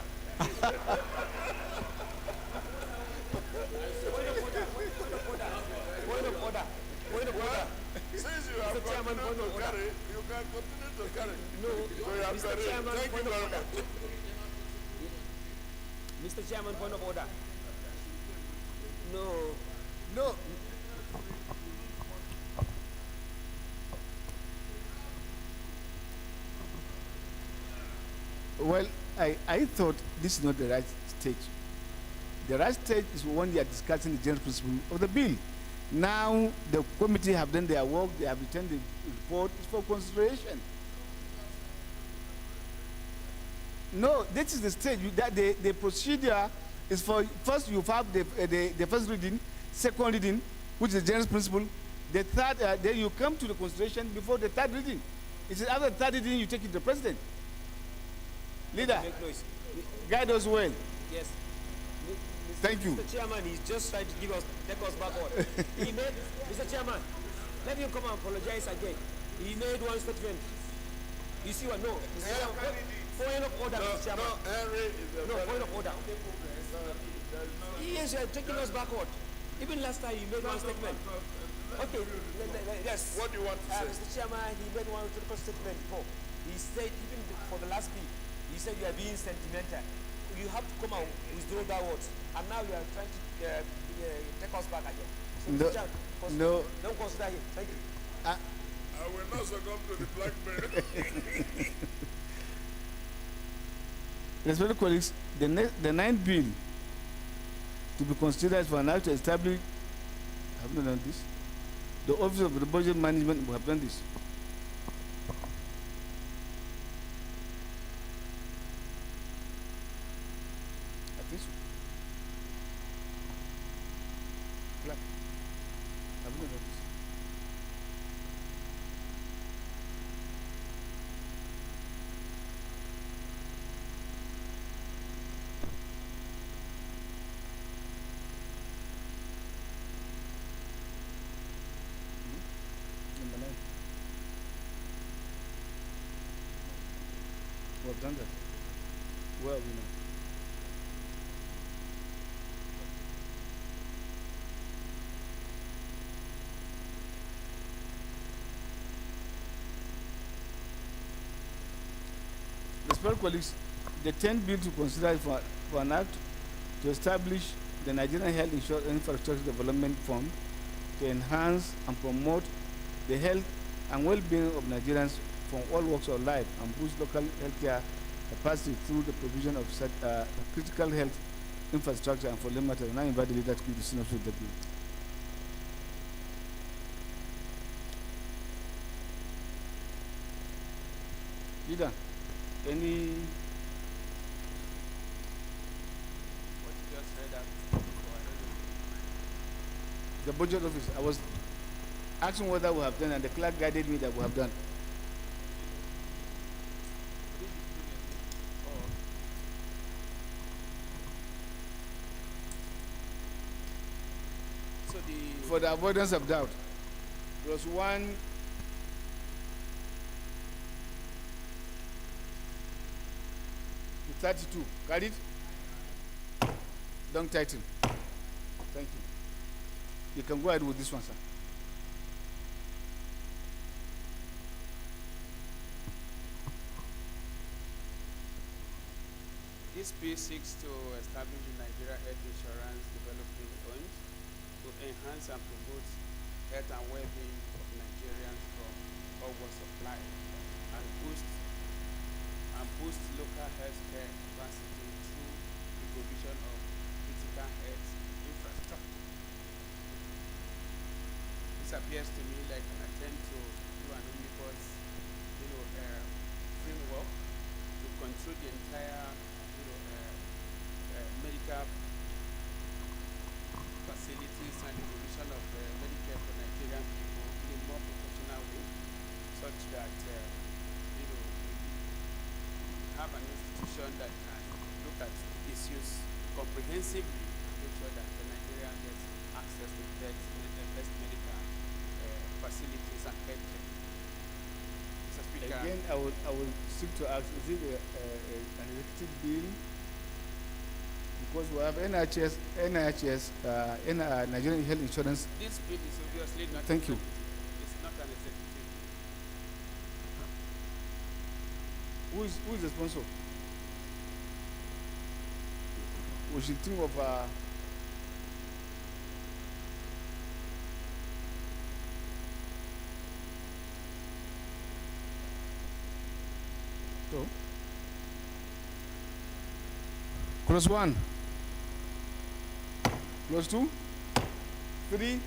Since you have continued to carry, you can continue to carry. No, so you have Mr. carried. Chairman, Thank you point of very order. much. Mr. Chairman, point of order. No. Well, I thought this is not the right stage. The right stage is when they are discussing the general principle of the bill. Now the committee have done their work, they have returned the report for consideration. No, this is the stage that the procedure is for. First you have the first reading, second reading, which is the general principle. The third, then you come to the consideration before the third reading. It is after the third reading you take it to the president. Leader, guide us well. Yes. Thank you. Mr. Chairman, he's just trying to take us backward. He made, Mr. Chairman, let him come and apologize again. He made one statement. You see what? No. Mr. Chairman, point of order, Mr. Chairman. Point of order. He is taking us backward. Even last time he made one statement. Okay, yes. What do you want to say? Mr. Chairman, he made one critical statement before. He said, even for the last bill, he said you are being sentimental. You have to come out withdraw that word. And now you are trying to take us back again. So No, Mr. Chairman, no. don't consider him. Thank you. I will not succumb to the blackmail. Respected colleagues, the ninth bill to be considered for an act to establish, have you done this? The Office of the Budget Management will have done this. I think so. Clap. Have you done this? Number 9. We have done that. Where are we now? Respected colleagues, the 10th bill to consider for an act to establish the Nigerian Health Insurance Infrastructure Development Fund to enhance and promote the health and well-being of Nigerians from all walks of life and boost local healthcare capacity through the provision of such critical health infrastructure and for that matter. Now invite the leader to give the synopsis of the bill. Leader, any What you just read out. the budget office? I was asking whether we have done, and the clerk guided me that we have done. So the For the avoidance of doubt, there was one to 32. Got it? Don't tighten. Thank you. You can go ahead with this one, sir. This bill seeks to establish the Nigeria Health Insurance Development Fund to enhance and promote health and well-being of Nigerians from all walks of life and boost local health care capacity through the provision of critical health infrastructure. This appears to me like an attempt to do an omnibus, framework to control the entire medical facilities and the provision of Medicare for Nigerian people in a more professional way, such that we have an institution that can look at issues comprehensively and make sure that the Nigerian gets access to best medical facilities and healthcare. Mr. Speaker. Again, I will seek to ask, is it an executive bill? Because we have NHS, Nigerian Health Insurance. This bill is obviously not. Thank you. It's not an executive bill. Who is the sponsor? We should think of Cross one. plus 2, 3,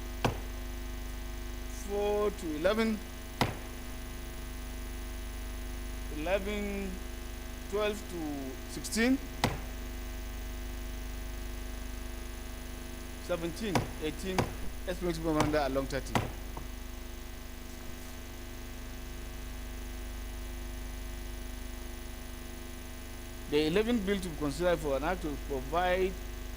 4 to 11, 11, 12 to 16, 17, 18, exponential memoranda along 30. The 11th bill to be considered for an act to provide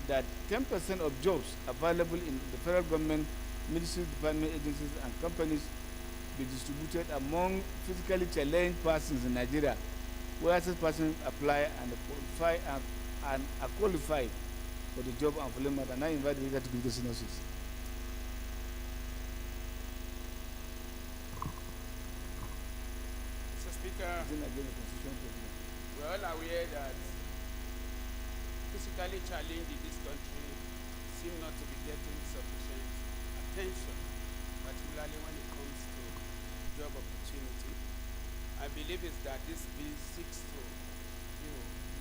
that 10% of jobs available in the federal government, ministries, department, agencies, and companies be distributed among physically challenged persons in Nigeria, where such persons apply and are qualified for the job and fulfillment. And I invite the leader to give the synopsis. Mr. Speaker, we're all aware that physically challenged in this country seem not to be getting sufficient attention, particularly when it comes to job opportunity. I believe is that this bill seeks to,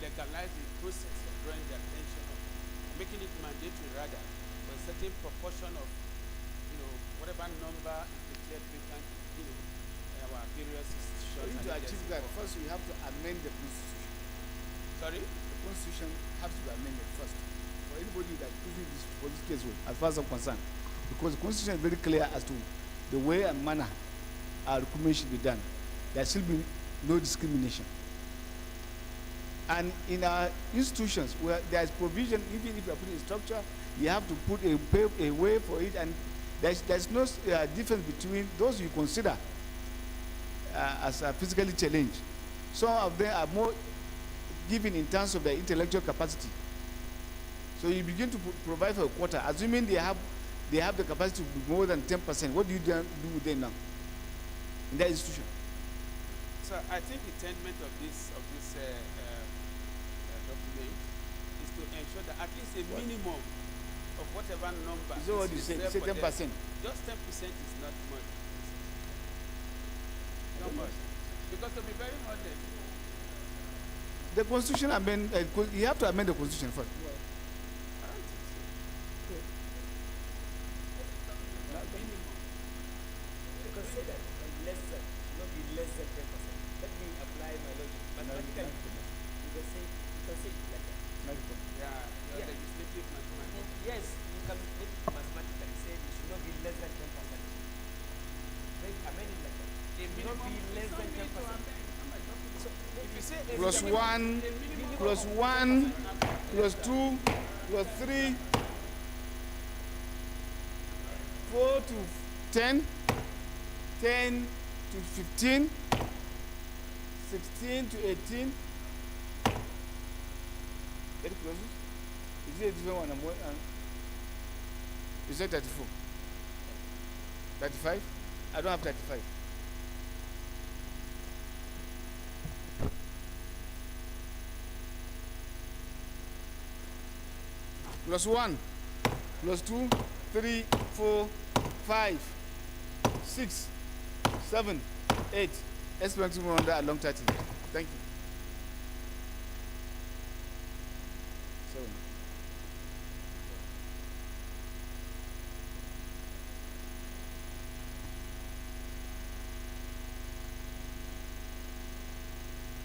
legalize the process of drawing the attention of, making it mandatory rather, for a certain proportion of, whatever number is declared vacant in, our various institutions. For you to achieve that, first we have to amend the Constitution. Sorry? The Constitution has to be amended first. For anybody that using this for this case, as far as I'm concerned, because the Constitution is very clear as to the way and manner our recruitment should be done. There should be no discrimination. And in our institutions where there is provision, even if you are putting a structure, you have to put a way for it, and there's no difference between those you consider as physically challenged. Some of them are more given in terms of their intellectual capacity. So you begin to provide for a quota, assuming they have the capacity to be more than 10%. What do you do with them now in that institution? So I think the intent of this document is to ensure that at least a minimum of whatever number. Is that what you say? You say 10%. Just 10% is not much. Not much. Because to be very honest, the Constitution you have to amend the Constitution first. Consider less than 10%. Let me apply my logic. Mathematically, you can say it like that. legislative mathematics. Yes, you can make it mathematically say it should not be less than 10%. Amend it like that. It should not be less than 10%. So if you say plus 1, plus 1, plus 2, plus 3, 4 to 10, 10 to 15, 16 to 18. Very close. Is it a different one? You said 34. 35? I don't have 35. Plus 1, plus 2, 3, 4, 5, 6, 7, 8. Exponential memoranda along 30. Thank you. 7.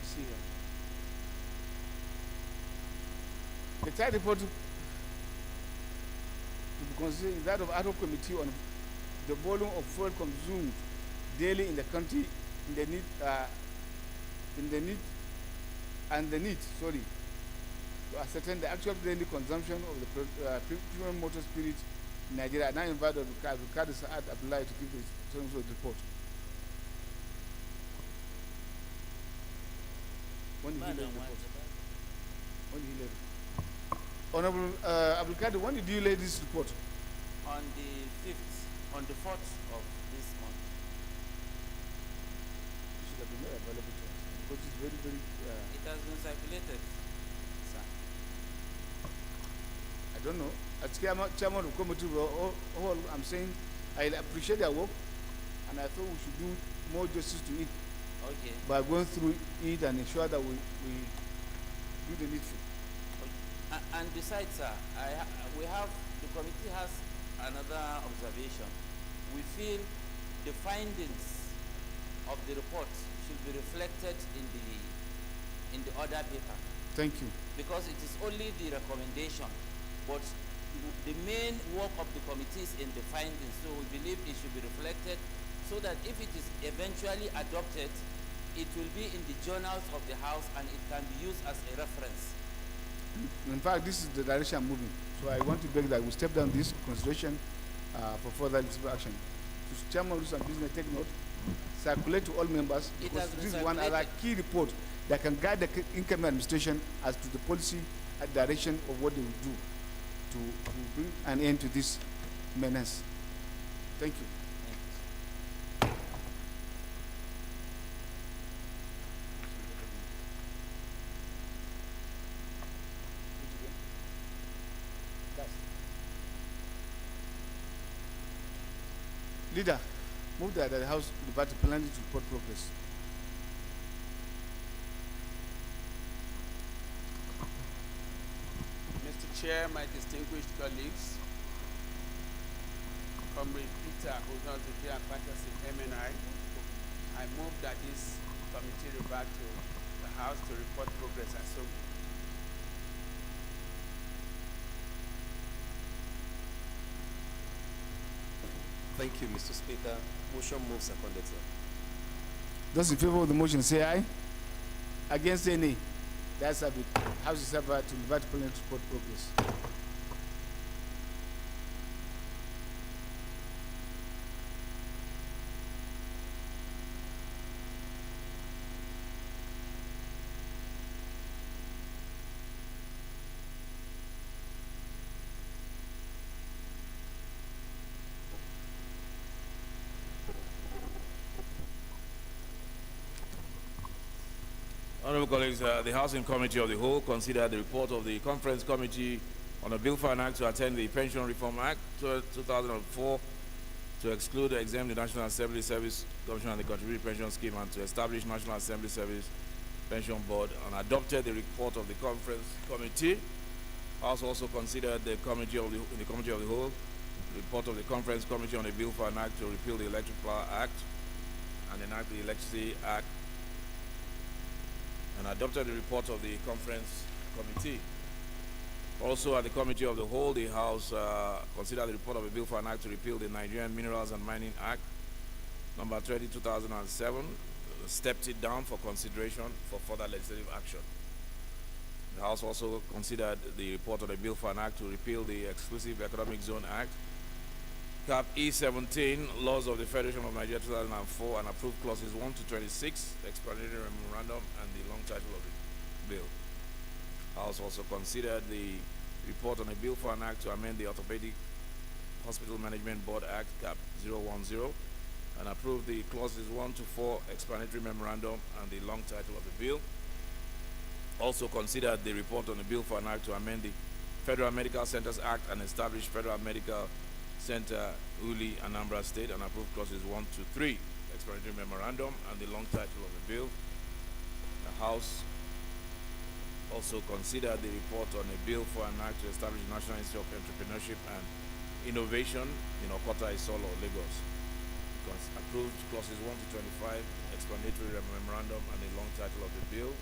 See here. The third report to be considered is that of ad hoc committee on the volume of fuel consumed daily in the country, the need to ascertain the actual daily consumption of the premium motor spirit in Nigeria. Now invite Ricardo Saad Abdullahi to give the report. When did he lay the report? When did he lay it? Honorable Abdulkadir, when did you lay this report? On the 4th of this month. It should have been made available to us because it's very, very. It has been circulated, sir. I don't know. As chairman of the committee, I'm saying I appreciate their work, and I thought we should do more justice to it. Okay. By going through it and ensure that we do the needful. And besides, sir, we have the committee has another observation. We feel the findings of the report should be reflected in the other paper. Thank you. Because it is only the recommendation, but the main work of the committee is in the findings. So we believe it should be reflected so that if it is eventually adopted, it will be in the journals of the House and it can be used as a reference. In fact, this is the direction I'm moving. So I want to beg that we step down this consideration for further legislative action. To Chairman Rules and Business, take note, circulate to all members, because this is one other key report that can guide the incoming administration as to the policy and direction of what they will do to bring an end to this menace. Thank you. Leader, move that the House debate plenary to report progress. Mr. Chair, my distinguished colleagues, Comrade Peter, who's not the chair, partners in MNI, I move that this committee revert to the House to report progress and so on. Thank you, Mr. Speaker. Motion moves seconded, sir. Those in favor of the motion say aye. Against say nay. That's a bit. House is ever to revert to plenary to report progress. Honorable colleagues, the Housing Committee of the Whole considered the report of the Conference Committee on a Bill for an Act to attend the Pension Reform Act 2004 to exclude or exempt the National Assembly Service Commission and the Contributory Pension Scheme and to establish National Assembly Service Pension Board and adopted the report of the Conference Committee. House also considered the Committee of the Whole report of the Conference Committee on a Bill for an Act to repeal the Electric Power Act and enact the Electricity Act, and adopted the report of the Conference Committee. Also, at the Committee of the Whole, the House considered the report of a Bill for an Act to repeal the Nigerian Minerals and Mining Act, number 20, 2007, stepped it down for consideration for further legislative action. The House also considered the report of a Bill for an Act to repeal the Exclusive Economic Zone Act, Cap E17, Laws of the Federation of Nigeria 2004, and approved clauses 1 to 26, explanatory memorandum, and the long title of the bill. House also considered the report on a Bill for an Act to amend the Orthopedic Hospital Management Board Act, Cap 010, and approved the clauses 1 to 4, explanatory memorandum, and the long title of the bill. Also considered the report on a Bill for an Act to amend the Federal Medical Centers Act and establish Federal Medical Center, Uli, Anambra State, and approved clauses 1 to 3, explanatory memorandum, and the long title of the bill. The House also considered the report on a Bill for an Act to establish the National Institute of Entrepreneurship and Innovation in Okota, Isolo, Lagos. Approved clauses 1 to 25, explanatory memorandum, and the long title of the bill.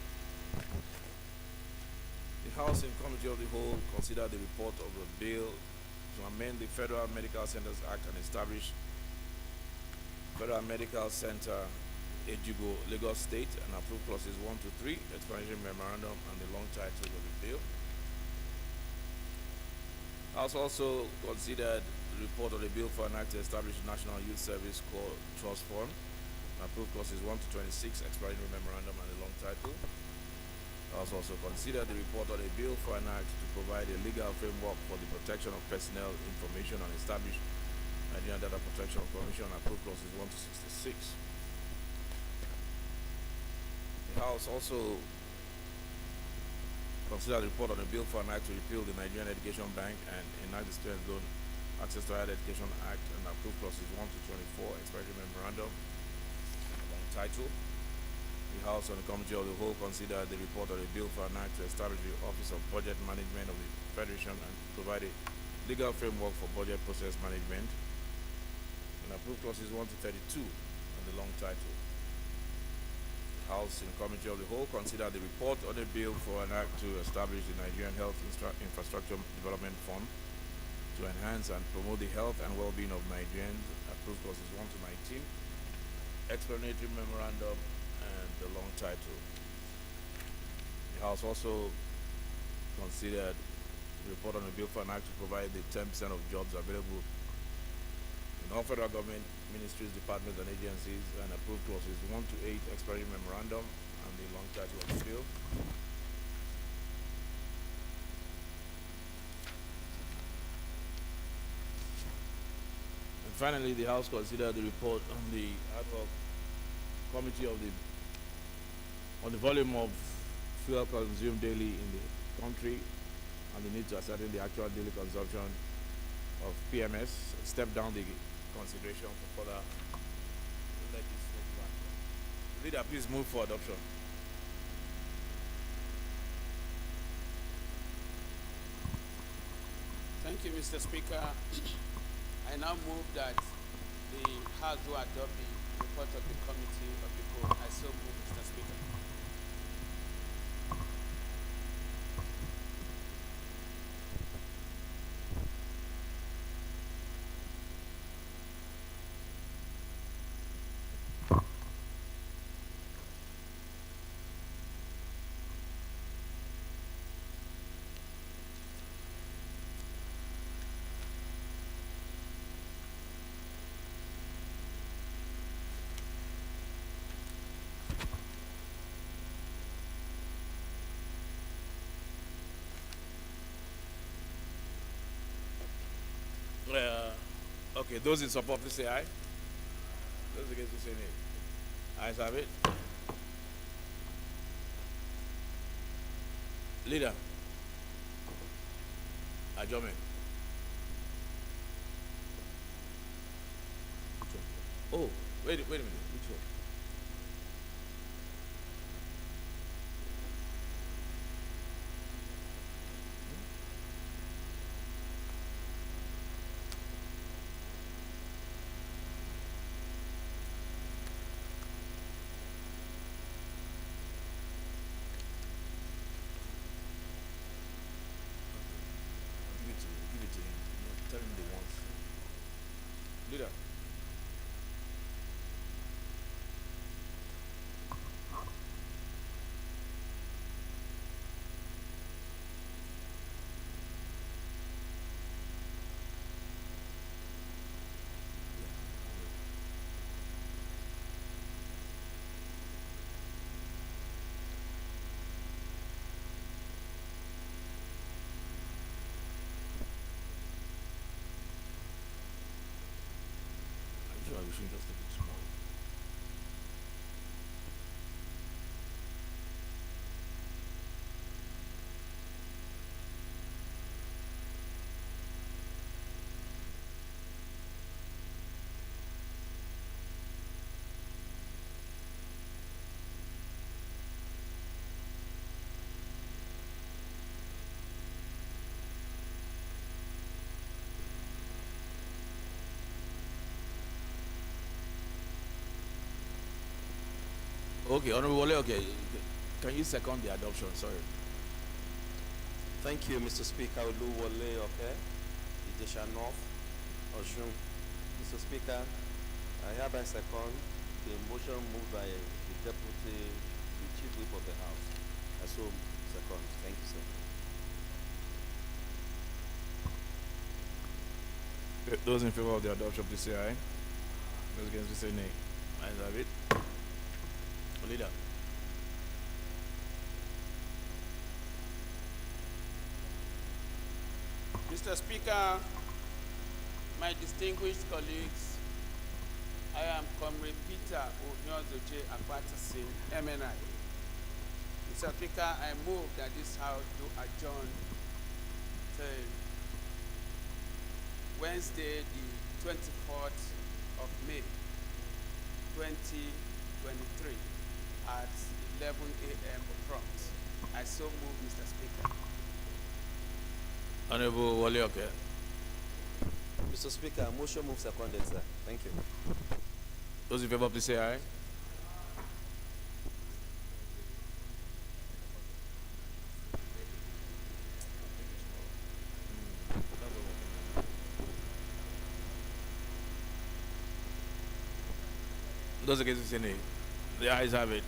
The House in Committee of the Whole considered the report of a bill to amend the Federal Medical Centers Act and establish Federal Medical Center, Ejigo, Lagos State, and approve clauses 1 to 3, explanatory memorandum, and the long title of the bill. House also considered the report of the Bill for an Act to establish the National Youth Service Corps Trust Fund, and approve clauses 1 to 26, explanatory memorandum, and the long title. House also considered the report on a Bill for an Act to provide a legal framework for the protection of personnel information and establish Nigerian Data Protection Commission and approve clauses 1 to 66. The House also considered the report on a Bill for an Act to repeal the Nigerian Education Bank and enact the Student Loan Access to Higher Education Act and approve clauses 1 to 24, explanatory memorandum, long title. The House on the Committee of the Whole considered the report of the Bill for an Act to establish the Office of Budget Management of the Federation and provide a legal framework for budget process management, and approve clauses 1 to 32 on the long title. House in Committee of the Whole consider the report on a bill for an act to establish the Nigerian Health Infrastructure Development Fund to enhance and promote the health and well-being of Nigerians. Approve clauses 1 to 19, explanatory memorandum, and the long title. The House also considered the report on a bill for an act to provide the 10% of jobs available in all federal government ministries, departments, and agencies, and approved clauses 1 to 8, explanatory memorandum, and the long title of the bill. And finally, the House considered the report on the ad hoc committee on the volume of fuel consumed daily in the country and the need to ascertain the actual daily consumption of PMS, step down the consideration for further legislative action. Leader, please move for adoption. Thank you, Mr. Speaker. I now move that the House do adopt the report of the Committee of the Whole. I so move, Mr. Speaker. Okay, those in support, please say aye. Those against, please say nay. Ayes have it. Leader, adjournment. Oh, wait a minute. Which one? Give it to him. Tell him they want. Leader. Sure, we should just take it tomorrow. Okay, Honorable Wale, okay. Can you second the adoption? Sorry. Thank you, Mr. Speaker. Olu Wole, okay? Idesha North, Oshun. Mr. Speaker, I hereby second the motion moved by the Deputy, the Chief Whip of the House. I so second. Thank you, sir. Those in favor of the adoption, please say aye. Those against, please say nay. Ayes have it. Leader. Mr. Speaker, my distinguished colleagues, I am Comrade Peter Ohiozoje Akpatasin, MNI. Mr. Speaker, I move that this House do adjourn till Wednesday, the 24th of May, 2023. At 11 a.m. prompt. I so move, Mr. Speaker. Honorable Wale, okay. Mr. Speaker, motion move seconded, sir. Thank you. Those in favor, please say aye. Those against, say nay. The ayes have it.